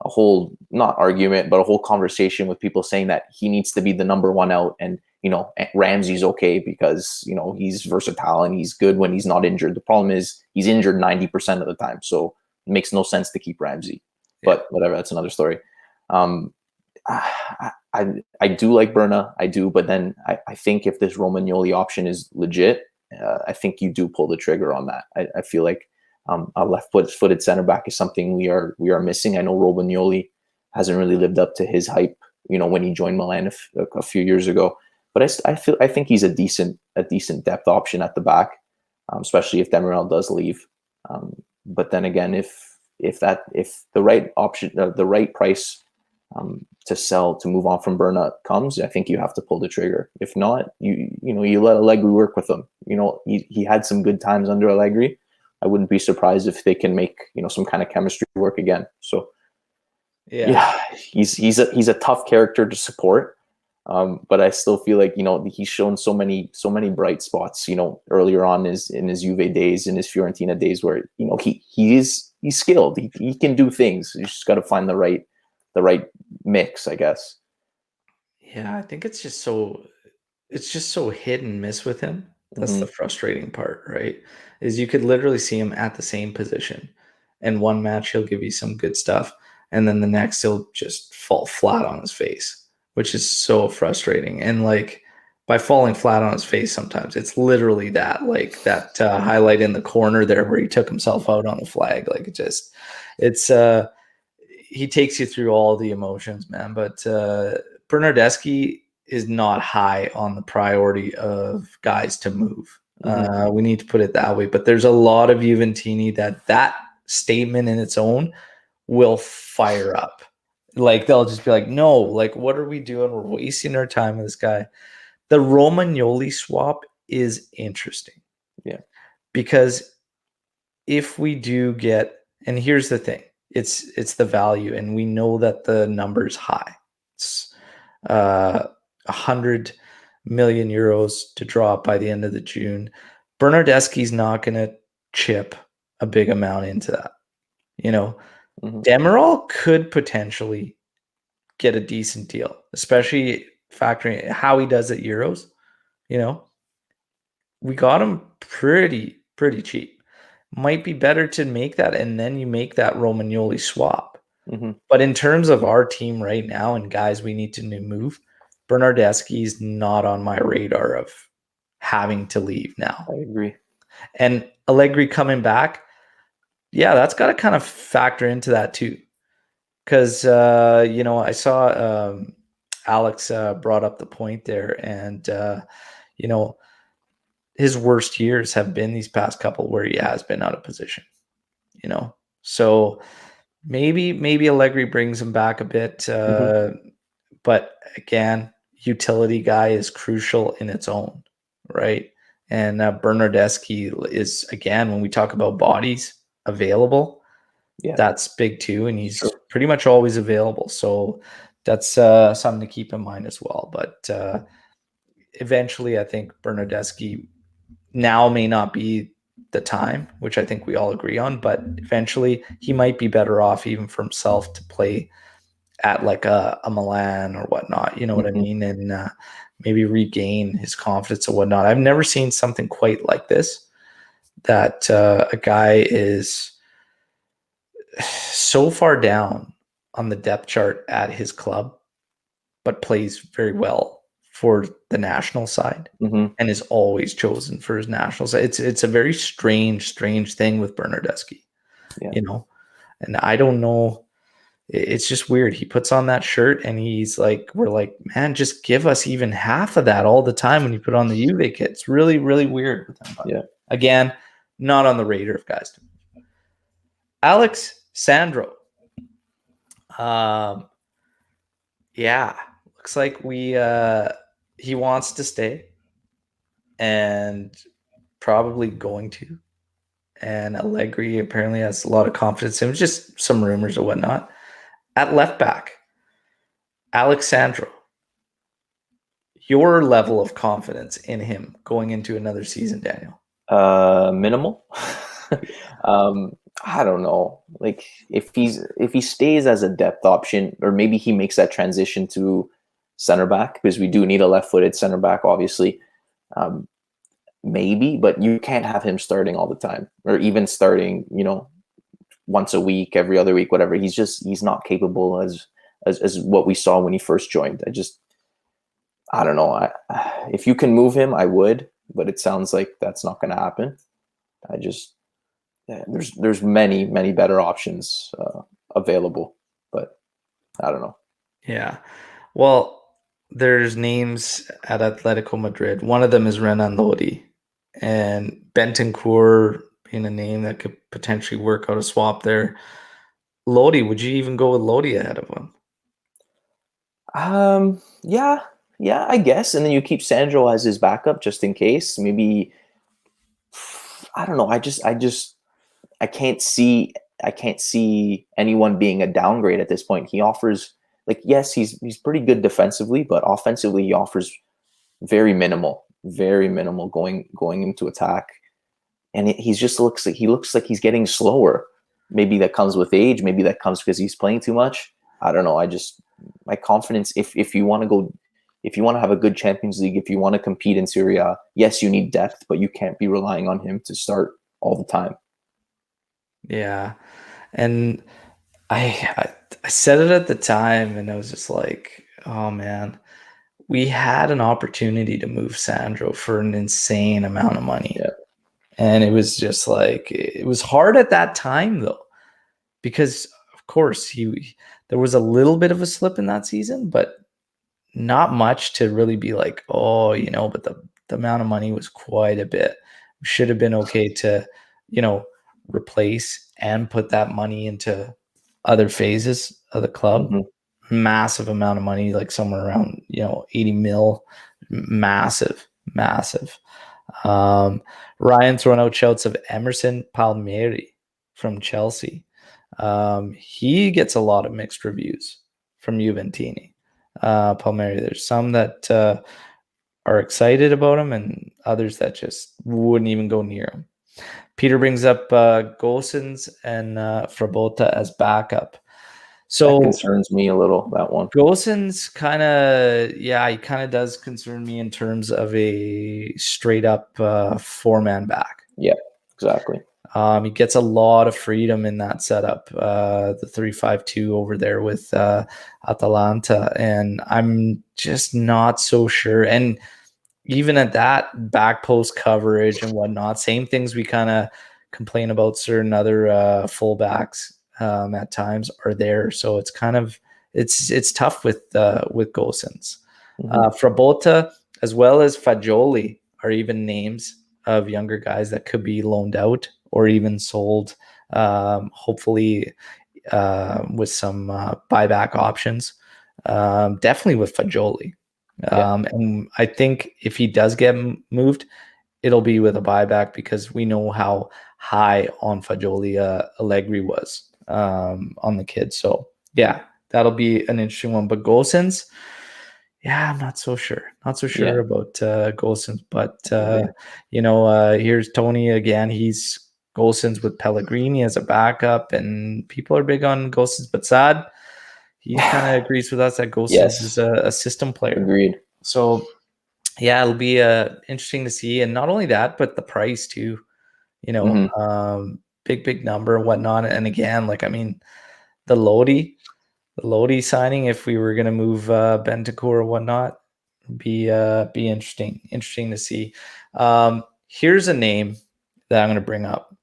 S2: whole, not argument, but a whole conversation with people saying that he needs to be the number one out, and Ramsey's okay because he's versatile and he's good when he's not injured. The problem is he's injured 90% of the time, so it makes no sense to keep Ramsey. But whatever, that's another story. I do like Berna, I do, but then I think if this Romagnoli option is legit, I think you do pull the trigger on that. I feel like a left-footed center back is something we are missing. I know Romagnoli hasn't really lived up to his hype, when he joined Milan a few years ago. But I think he's a decent depth option at the back, especially if Demiral does leave. But then again, if the right option, the right price to sell, to move on from Berna comes, I think you have to pull the trigger. If not, you let Allegri work with him. He had some good times under Allegri. I wouldn't be surprised if they can make some kind of chemistry work again. So yeah, he's a tough character to support. But I still feel like he's shown so many bright spots. Earlier on in his Juve days, in his Fiorentina days, where he's skilled. He can do things. You just got to find the right mix, I guess.
S1: Yeah, I think it's just so hit and miss with him. That's the frustrating part, right? Is you could literally see him at the same position, and one match he'll give you some good stuff, and then the next he'll just fall flat on his face, which is so frustrating. And like, by falling flat on his face, sometimes it's literally that, like that highlight in the corner there where he took himself out on the flag. Like he takes you through all the emotions, man. But Bernardeschi is not high on the priority of guys to move. We need to put it that way. But there's a lot of Juventini that statement in its own will fire up. Like, they'll just be like, no, like, what are we doing? We're wasting our time with this guy. The Romagnoli swap is interesting.
S2: Yeah.
S1: Because if we do get, and here's the thing, it's the value, and we know that the number's high. It's 100 million euros to drop by the end of the June. Bernardeschi's not going to chip a big amount into that. Demiral could potentially get a decent deal, especially factoring how he does at Euros. We got him pretty cheap. Might be better to make that, and then you make that Romagnoli swap. But in terms of our team right now and guys we need to move, Bernardeschi's not on my radar of having to leave now.
S2: I agree.
S1: And Allegri coming back, yeah, that's got to kind of factor into that too. Because, I saw Alex brought up the point there, and, his worst years have been these past couple where he has been out of position, So maybe Allegri brings him back a bit. But again, utility guy is crucial in its own, right? And Bernardeschi is, again, when we talk about bodies available, that's big too. And he's pretty much always available. So that's something to keep in mind as well. But eventually, I think Bernardeschi now may not be the time, which I think we all agree on, but eventually he might be better off even for himself to play at like a Milan or whatnot, you know what I mean? And maybe regain his confidence and whatnot. I've never seen something quite like this, that a guy is so far down on the depth chart at his club, but plays very well for the national side and is always chosen for his national side. It's a very strange thing with Bernardeschi, and I don't know. It's just weird. He puts on that shirt and he's like, we're like, man, just give us even half of that all the time when you put on the Juve kit. It's really, really weird with him. But again, not on the radar of guys. Alex Sandro. Looks like he wants to stay and probably going to. And Allegri apparently has a lot of confidence. It was just some rumors or whatnot. At left back, Alex Sandro, your level of confidence in him going into another season, Daniel?
S2: Minimal. I don't know. Like if he stays as a depth option, or maybe he makes that transition to center back, because we do need a left-footed center back, obviously. Maybe, but you can't have him starting all the time, or even starting, once a week, every other week, whatever. He's not capable as what we saw when he first joined. I don't know. If you can move him, I would, but it sounds like that's not going to happen. There's many better options available, but I don't know.
S1: Yeah. Well, there's names at Atletico Madrid. One of them is Renan Lodi, and Bentancur being a name that could potentially work out a swap there. Lodi, would you even go with Lodi ahead of him?
S2: Yeah, I guess. And then you keep Sandro as his backup just in case. Maybe, I don't know. I can't see anyone being a downgrade at this point. He offers, like, yes, he's pretty good defensively, but offensively he offers very minimal going into attack. And he looks like he's getting slower. Maybe that comes with age. Maybe that comes because he's playing too much. I don't know. My confidence, if you want to have a good Champions League, if you want to compete in Serie A, yes, you need depth, but you can't be relying on him to start all the time.
S1: Yeah. And I said it at the time, and I was just like, oh man, we had an opportunity to move Sandro for an insane amount of money.
S2: Yeah.
S1: And it was just like, it was hard at that time though, because of course there was a little bit of a slip in that season, but not much to really be like, but the amount of money was quite a bit. We should have been okay to, replace and put that money into other phases of the club. Massive amount of money, like somewhere around, 80 mil, massive. Ryan throwing out shouts of Emerson Palmieri from Chelsea. He gets a lot of mixed reviews from Juventini. Palmieri, there's some that are excited about him and others that just wouldn't even go near him. Peter brings up Gosens and Frabotta as backup. So
S2: that concerns me a little, that one.
S1: Gosens he kind of does concern me in terms of a straight up 4-man back.
S2: Yeah, exactly.
S1: He gets a lot of freedom in that setup, the 3-5-2 over there with Atalanta, and I'm just not so sure. And even at that, back post coverage and whatnot, same things we kind of complain about certain other fullbacks at times are there. So it's kind of it's tough with Gosens. Frabotta as well as Fagioli are even names of younger guys that could be loaned out or even sold, hopefully with some buyback options. Definitely with Fagioli. And I think if he does get moved, it'll be with a buyback because we know how high on Fagioli Allegri was on the kid. So yeah, that'll be an interesting one. But Gosens, yeah, I'm not so sure. Not so sure about Gosens. But here's Tony again. He's Gosens with Pellegrini as a backup, and people are big on Gosens. But Sad, he kind of agrees with us that Gosens is a system player.
S2: Agreed.
S1: So yeah, it'll be interesting to see, and not only that, but the price too. Big number and whatnot. And again, like I mean, the Lodi signing, if we were going to move Bentancur or whatnot, be interesting to see. Here's a name that I'm going to bring up,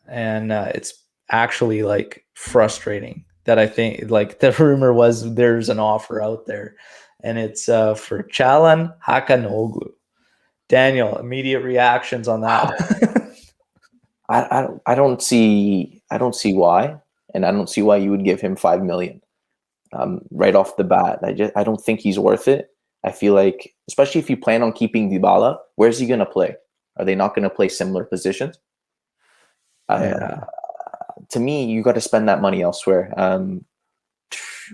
S1: and it's actually like frustrating that I think like the rumor was there's an offer out there, and it's for Çalhan Hakanoglu. Daniel, immediate reactions on that.
S2: I don't see why, and I don't see why you would give him 5 million right off the bat. I don't think he's worth it. I feel like, especially if you plan on keeping Dybala, where's he going to play? Are they not going to play similar positions? To me, you got to spend that money elsewhere,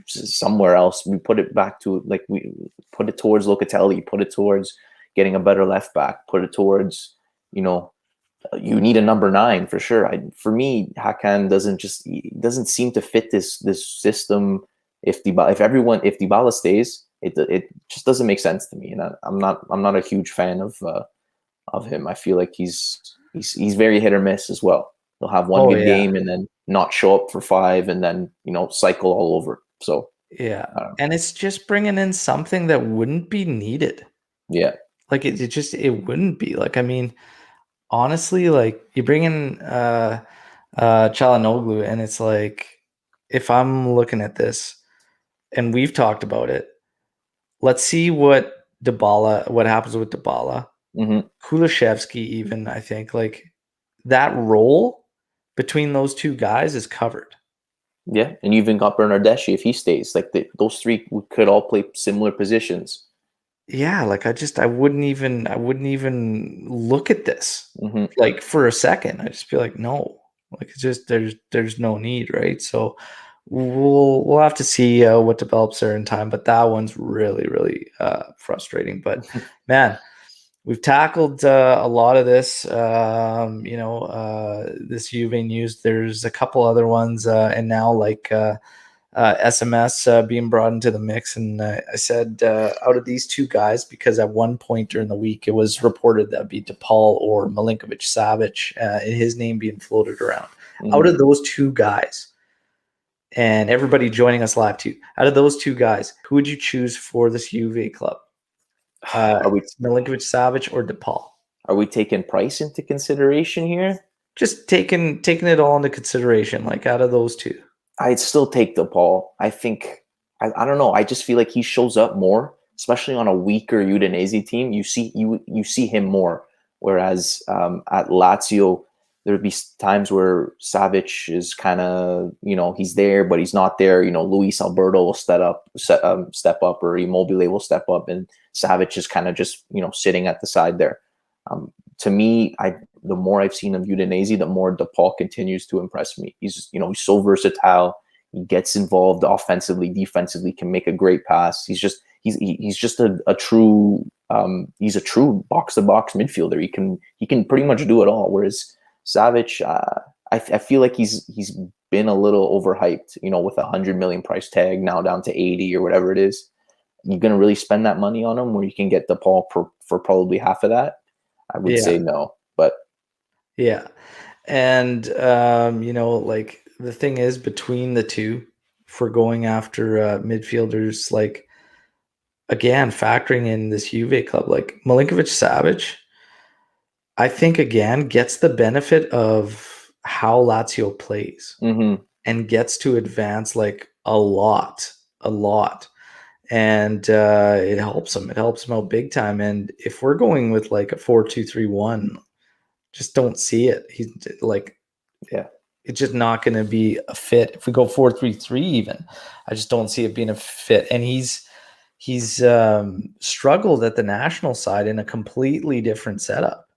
S2: somewhere else. We put it back to we put it towards Locatelli, put it towards getting a better left back, put it towards you need a number 9 for sure. For me, Hakan doesn't seem to fit this system. If Dybala stays, it just doesn't make sense to me, and I'm not a huge fan of him. I feel like he's very hit or miss as well. He'll have one good game and then not show up for 5, and then cycle all over. So
S1: yeah, and it's just bringing in something that wouldn't be needed.
S2: Yeah,
S1: like it wouldn't be. Like I mean, honestly, like you bring in Çalhanoğlu, and it's like if I'm looking at this, and we've talked about it, let's see what happens with Dybala. Kulusevski, even I think like that role between those two guys is covered.
S2: Yeah, and you even got Bernardeschi if he stays. Like those 3 could all play similar positions.
S1: Yeah, like I wouldn't even look at this like for a second. I just feel like no, like it's just there's no need, right? So we'll have to see what develops there in time. But that one's really frustrating. But man, we've tackled a lot of this. This Juve news. There's a couple other ones, and now like. SMS being brought into the mix, and I said out of these 2 guys, because at one point during the week it was reported that'd be DePaul or Milinkovic-Savic, his name being floated around. Out of those 2 guys, and everybody joining us live too, out of those 2 guys, who would you choose for this Juve club? Milinkovic-Savic or DePaul?
S2: Are we taking price into consideration here?
S1: Just taking it all into consideration, like out of those 2.
S2: I'd still take DePaul. I think I don't know. I just feel like he shows up more, especially on a weaker Udinese team. You see him more. Whereas at Lazio, there would be times where Savic is kind of he's there, but he's not there. Luis Alberto will step up, or Immobile will step up, and Savic is kind of just sitting at the side there. To me, the more I've seen of Udinese, the more DePaul continues to impress me. He's so versatile. He gets involved offensively, defensively, can make a great pass. He's just a true he's a true box to box midfielder. He can pretty much do it all. Whereas Savic, I feel like he's been a little overhyped. With a 100 million price tag now down to 80 or whatever it is. You're gonna really spend that money on him, where you can get DePaul for probably half of that? I would say no, but
S1: yeah. And like the thing is, between the two, if we're going after midfielders, like again, factoring in this Juve club, like Milinkovic-Savic, I think again gets the benefit of how Lazio plays
S2: Mm-hmm.
S1: and gets to advance like a lot. And it helps him. It helps him out big time. And if we're going with like a 4-2-3-1, just don't see it. He's like,
S2: Yeah.
S1: it's just not going to be a fit. If we go 4-3-3, even, I just don't see it being a fit. And he's struggled at the national side in a completely different setup.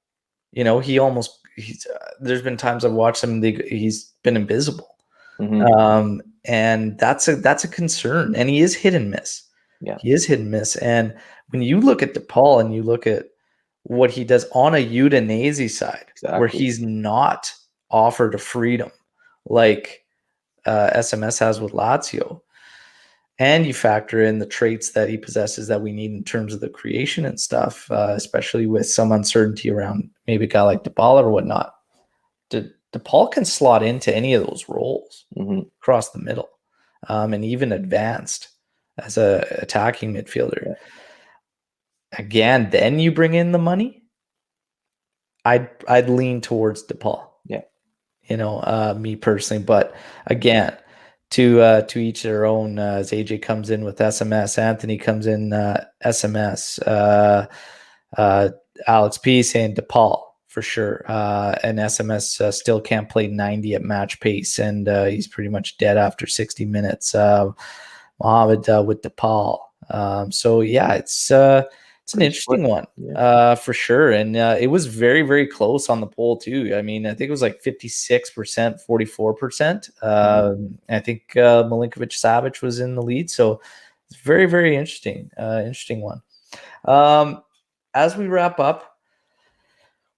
S1: There's been times I've watched him. He's been invisible.
S2: Mm-hmm.
S1: And that's a concern. And he is hit and miss.
S2: Yeah.
S1: He is hit and miss. And when you look at DePaul and you look at what he does on a Udinese side, where he's not offered a freedom like SMS has with Lazio, and you factor in the traits that he possesses that we need in terms of the creation and stuff, especially with some uncertainty around maybe a guy like DePaul or whatnot, DePaul can slot into any of those roles across the middle, and even advanced as a attacking midfielder.
S2: Yeah.
S1: Again, then you bring in the money. I'd lean towards DePaul.
S2: Yeah.
S1: Me personally, but again, to each their own. As AJ comes in with SMS, Anthony comes in SMS, Alex P saying DePaul for sure, and SMS still can't play 90 at match pace, and he's pretty much dead after 60 minutes. Mohammed with DePaul. So yeah, it's an interesting one, for sure. And it was very, very close on the poll too. I mean, I think it was like 56%, 44%. I think Milinkovic-Savic was in the lead. So it's very, very interesting. Interesting one. As we wrap up,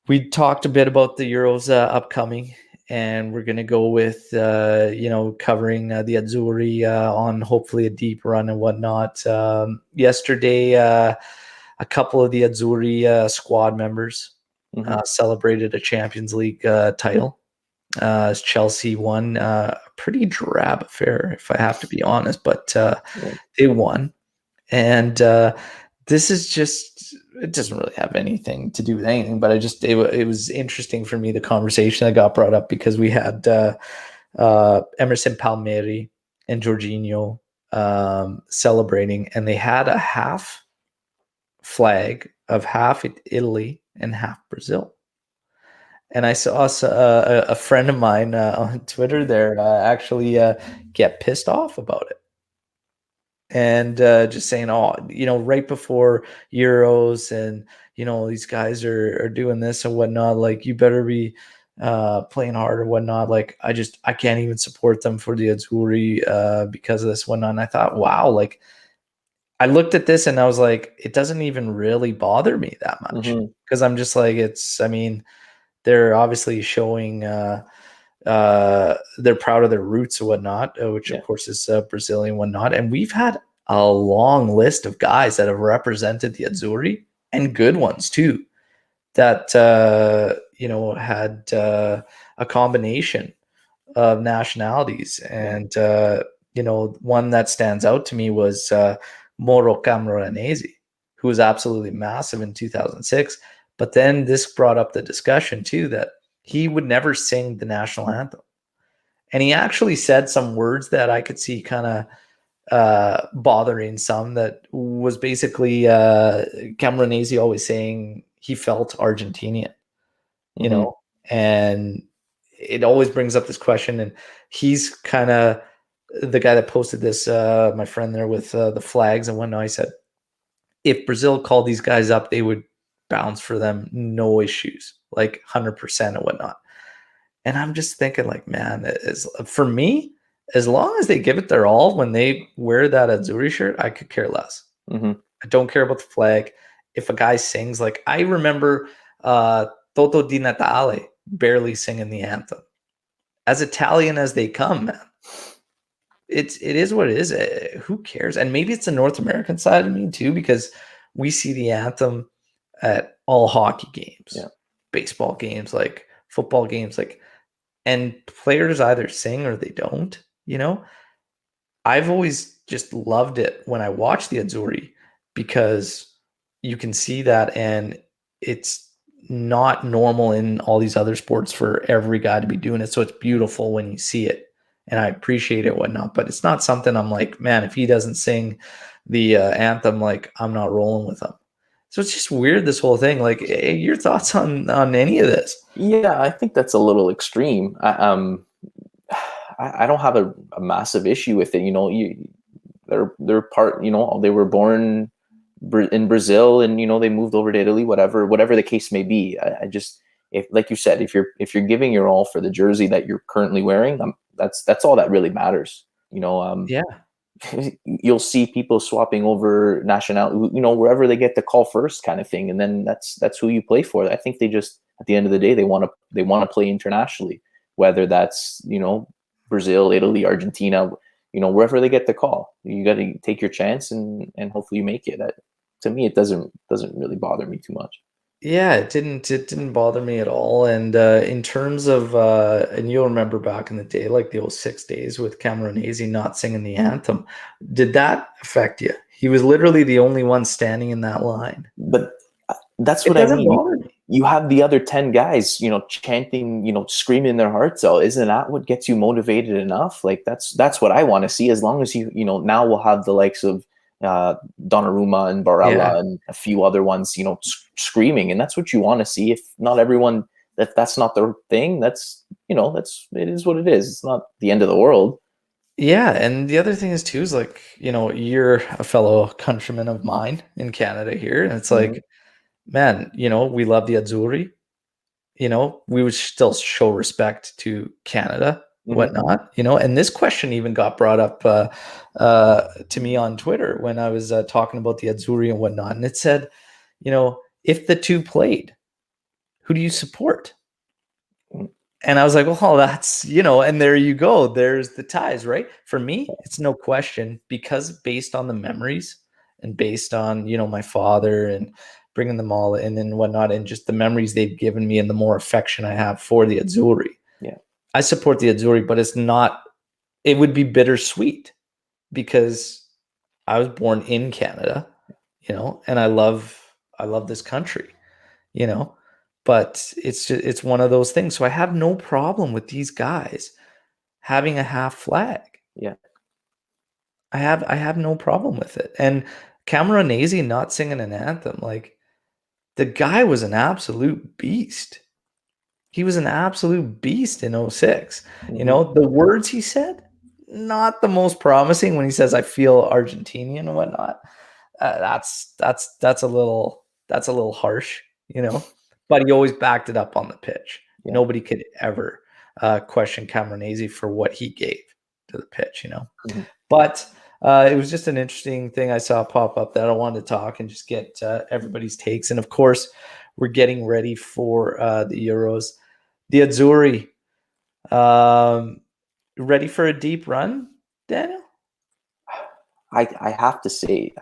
S1: we talked a bit about the Euros upcoming, and we're going to go with, covering the Azzurri on hopefully a deep run and whatnot. Yesterday, a couple of the Azzurri squad members celebrated a Champions League title. As Chelsea won a pretty drab affair, if I have to be honest, but they won. And this is just, it doesn't really have anything to do with anything, but it was interesting for me, the conversation that got brought up, because we had Emerson Palmieri and Jorginho celebrating, and they had a half flag of half Italy and half Brazil. And I saw a friend of mine on Twitter there actually get pissed off about it. And just saying, right before Euros, and these guys are doing this and whatnot, like you better be playing hard or whatnot. Like I can't even support them for the Azzurri because of this whatnot. And I thought, wow, like I looked at this and I was like, it doesn't even really bother me that much, because I'm just like, they're obviously showing they're proud of their roots or whatnot, which of course is Brazilian and whatnot. And we've had a long list of guys that have represented the Azzurri, and good ones too, that had a combination of nationalities. And one that stands out to me was Moro Camoranesi, who was absolutely massive in 2006. But then this brought up the discussion too, that he would never sing the national anthem. And he actually said some words that I could see kind of bothering some, that was basically Camoranesi always saying he felt Argentinian, and it always brings up this question. And he's kind of the guy that posted this, my friend there with the flags and whatnot. He said, if Brazil called these guys up, they would bounce for them, no issues, like 100% and whatnot. And I'm just thinking, like, man, for me, as long as they give it their all when they wear that Azzurri shirt, I could care less. I don't care about the flag. If a guy sings, like I remember Toto Di Natale barely singing the anthem. As Italian as they come, man. It is what it is. Who cares? And maybe it's the North American side of me too, because we see the anthem at all hockey games, baseball games, like football games. Like and players either sing or they don't, you know. I've always just loved it when I watch the Azzurri because you can see that, and it's not normal in all these other sports for every guy to be doing it. So it's beautiful when you see it, and I appreciate it, whatnot. But it's not something I'm like, man, if he doesn't sing the anthem, like I'm not rolling with him. So it's just weird, this whole thing. Like, your thoughts on any of this?
S2: Yeah, I think that's a little extreme. I don't have a massive issue with it. You know, they're part. You know, they were born in Brazil, and you know they moved over to Italy. Whatever the case may be. I just, if like you said, if you're giving your all for the jersey that you're currently wearing, that's all that really matters. You know,
S1: Yeah.
S2: you'll see people swapping over nationality, you know, wherever they get the call first, kind of thing, and then that's who you play for. I think they just, at the end of the day, they want to play internationally, whether that's, you know, Brazil, Italy, Argentina, you know, wherever they get the call. You got to take your chance and hopefully you make it. To me, it doesn't really bother me too much.
S1: Yeah, it didn't bother me at all. And in terms of and you'll remember back in the day, like the old 6 days with Camoranesi not singing the anthem, did that affect you? He was literally the only one standing in that line.
S2: But that's
S1: It
S2: what I
S1: doesn't
S2: mean.
S1: bother me.
S2: You have the other 10 guys, you know, chanting, you know, screaming their hearts out. Isn't that what gets you motivated enough? Like that's what I want to see. As long as you know, now we'll have the likes of Donnarumma and
S1: Yeah.
S2: Barella and a few other ones, you know, screaming, and that's what you want to see. If not everyone, that's not their thing, that's, you know, it is what it is. It's not the end of the world.
S1: Yeah, and the other thing is too is like, you know, you're a fellow countryman of mine in Canada here, and it's
S2: Mhm.
S1: like, man, you know, we love the Azzurri. You know, we would still show respect to Canada,
S2: Mhm.
S1: whatnot, you know. And this question even got brought up to me on Twitter when I was talking about the Azzurri and whatnot. And it said, you know, if the two played, who do you support?
S2: Mm.
S1: And I was like, well, that's, you know, and there you go. There's the ties, right? For me, it's no question, because based on the memories and based on, you know, my father and bringing them all in and whatnot, and just the memories they've given me and the more affection I have for the Azzurri,
S2: Yeah.
S1: I support the Azzurri, but it's not, it would be bittersweet because I was born in Canada, you know, and I love this country, you know, but it's one of those things. So I have no problem with these guys having a half flag.
S2: Yeah.
S1: I have no problem with it. And Camoranesi not singing an anthem, like, the guy was an absolute beast. He was an absolute beast in '06. You
S2: Mhm.
S1: know, the words he said, not the most promising when he says, "I feel Argentinian" and whatnot. That's a little harsh, you know. But he always backed it up on the pitch.
S2: Yeah.
S1: Nobody could ever question Camoranesi for what he gave to the pitch, you know.
S2: Mhm.
S1: But it was just an interesting thing I saw pop up that I wanted to talk and just get everybody's takes. And of course, we're getting ready for the Euros. The Azzurri, um, ready for a deep run, Daniel?
S2: I have to say,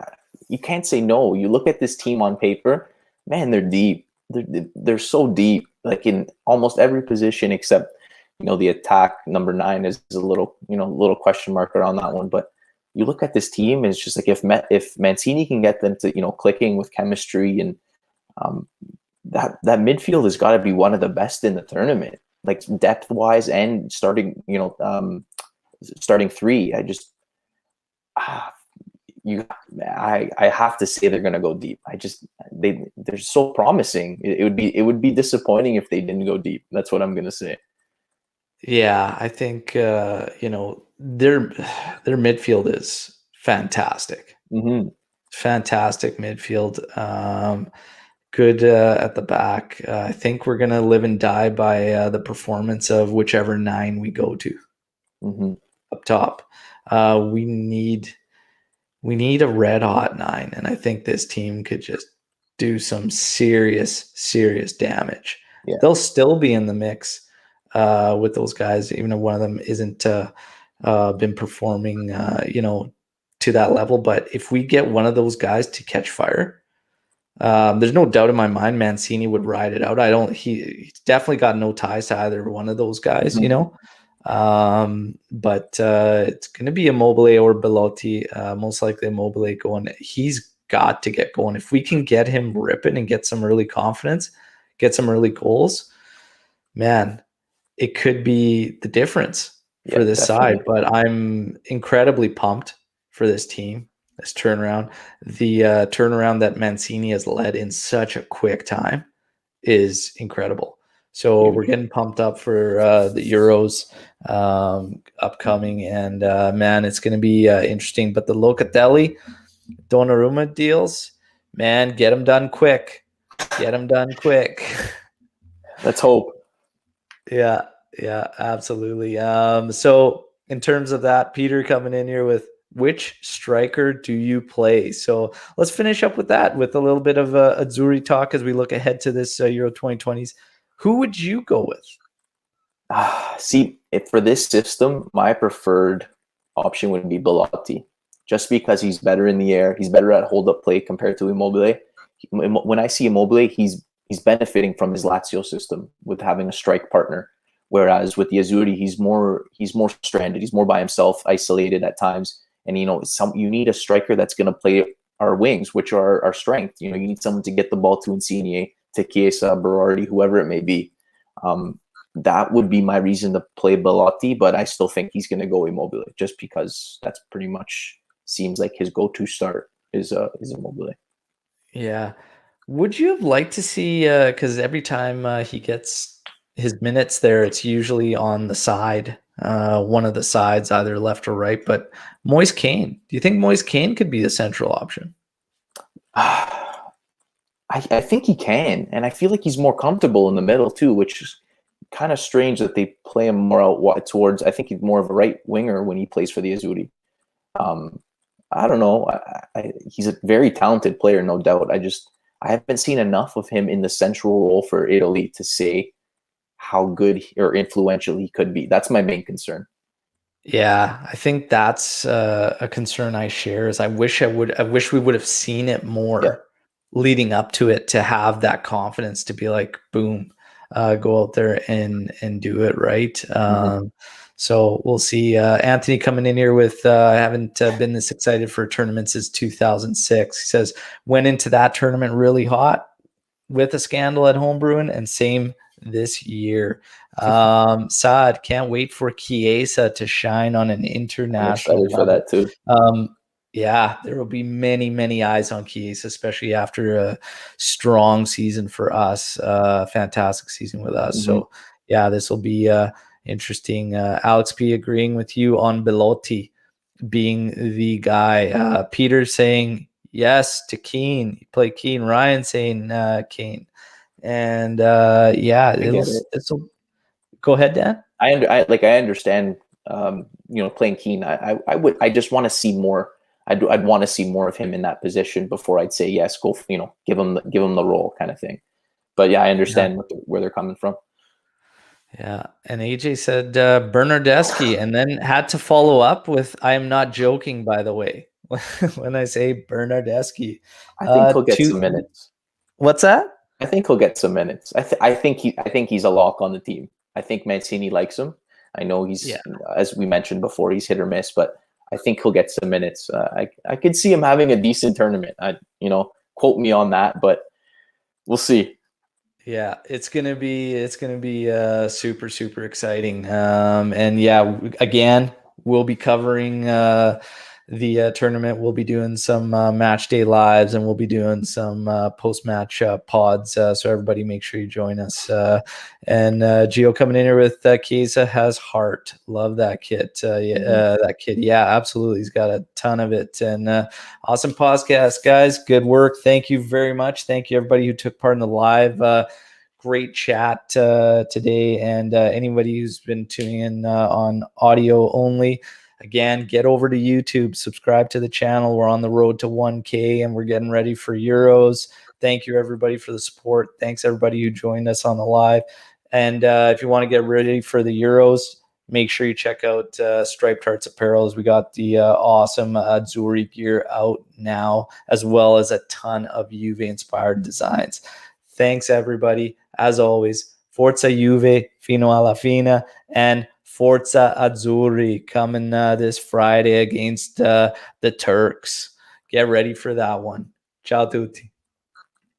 S2: you can't say no. You look at this team on paper, man, they're deep. They're so deep, like in almost every position except, you know, the attack. Number 9 is a little, you know, little question mark around that one. But you look at this team, and it's just like if Mancini can get them to, you know, clicking with chemistry, and um, that midfield has got to be one of the best in the tournament, like depth wise and starting, you know, starting three. I just ah, you I have to say they're going to go deep. They're so promising. It would be disappointing if they didn't go deep. That's what I'm going to say.
S1: Yeah, I think you know, their midfield is fantastic.
S2: Mm-hmm.
S1: Fantastic midfield. Good at the back. I think we're gonna live and die by the performance of whichever 9 we go to
S2: Mm-hmm.
S1: up top. We need a red hot 9, and I think this team could just do some serious damage.
S2: Yeah.
S1: They'll still be in the mix with those guys, even if one of them isn't been performing, you know, to that level. But if we get one of those guys to catch fire, There's no doubt in my mind Mancini would ride it out. He's definitely got no ties to either one of those guys, you know. But it's going to be Immobile or Belotti, most likely Immobile going. He's got to get going. If we can get him ripping and get some early confidence, get some early goals, man, it could be the difference for this side. But I'm incredibly pumped for this team, this turnaround. The turnaround that Mancini has led in such a quick time is incredible. So we're getting pumped up for the Euros upcoming, and man, it's going to be interesting. But the Locatelli, Donnarumma deals, man, get them done quick. Get them done quick.
S2: Let's hope.
S1: Yeah, absolutely. So in terms of that, Peter coming in here with which striker do you play? So let's finish up with that with a little bit of Azzurri talk as we look ahead to this Euro 2020s. Who would you go with?
S2: See, for this system, my preferred option would be Belotti, just because he's better in the air. He's better at hold-up play compared to Immobile. When I see Immobile, he's benefiting from his Lazio system with having a strike partner, whereas with the Azzurri, he's more stranded. He's more by himself, isolated at times. And you need a striker that's going to play our wings, which are our strength. You need someone to get the ball to Insigne, to Chiesa, Berardi, whoever it may be. That would be my reason to play Belotti, but I still think he's going to go Immobile, just because that's pretty much seems like his go-to start is Immobile.
S1: Yeah. Would you have liked to see, because every time he gets his minutes there, it's usually on the side, one of the sides, either left or right, but Moise Kean, do you think Moise Kean could be the central option?
S2: I think he can, and I feel like he's more comfortable in the middle too, which is kind of strange that they play him more out towards. I think he's more of a right winger when he plays for the Azzurri. I don't know. He's a very talented player, no doubt. I haven't seen enough of him in the central role for Italy to say how good or influential he could be. That's my main concern.
S1: Yeah, I think that's a concern I share. Is I wish we would have seen it more leading up to it, to have that confidence to be like, boom, go out there and do it right. So we'll see. Anthony coming in here with I haven't been this excited for a tournament since 2006. He says went into that tournament really hot with a scandal at home brewing, and same this year. Saad, can't wait for Chiesa to shine on an international
S2: level. For that too.
S1: Yeah, there will be many eyes on Chiesa, especially after a strong season for us, fantastic season with us. So yeah, this will be interesting. Alex P agreeing with you on Belotti being the guy. Peter saying yes to Kean. Play Kean. Ryan saying Kean. And yeah, it'll go ahead, Dan.
S2: I understand playing Kean. I just want to see more. I'd want to see more of him in that position before I'd say yes, go, give him the role kind of thing. But yeah, I understand where they're coming from.
S1: Yeah, and AJ said Bernardeschi, and then had to follow up with, "I am not joking, by the way." When I say Bernardeschi,
S2: I think he'll get some minutes.
S1: What's that?
S2: I think he'll get some minutes. I think he's a lock on the team. I think Mancini likes him. I know he's, as we mentioned before, he's hit or miss, but I think he'll get some minutes. I could see him having a decent tournament. Quote me on that, but we'll see.
S1: Yeah, it's gonna be super exciting. And yeah, again, we'll be covering the tournament. We'll be doing some match day lives, and we'll be doing some post-match pods. So everybody make sure you join us. And Gio coming in here with Chiesa has heart. Love that kid. That kid. Yeah, absolutely. He's got a ton of it. And awesome podcast, guys. Good work. Thank you very much. Thank you, everybody who took part in the live. Great chat today. And anybody who's been tuning in on audio only, again, get over to YouTube, subscribe to the channel. We're on the road to 1K, and we're getting ready for Euros. Thank you, everybody, for the support. Thanks, everybody who joined us on the live. And if you want to get ready for the Euros, make sure you check out Striped Hearts Apparels. We got the awesome Azzurri gear out now, as well as a ton of Juve-inspired designs. Thanks, everybody. As always, Forza Juve, fino alla fine, and Forza Azzurri coming this Friday against the Turks. Get ready for that one. Ciao tutti.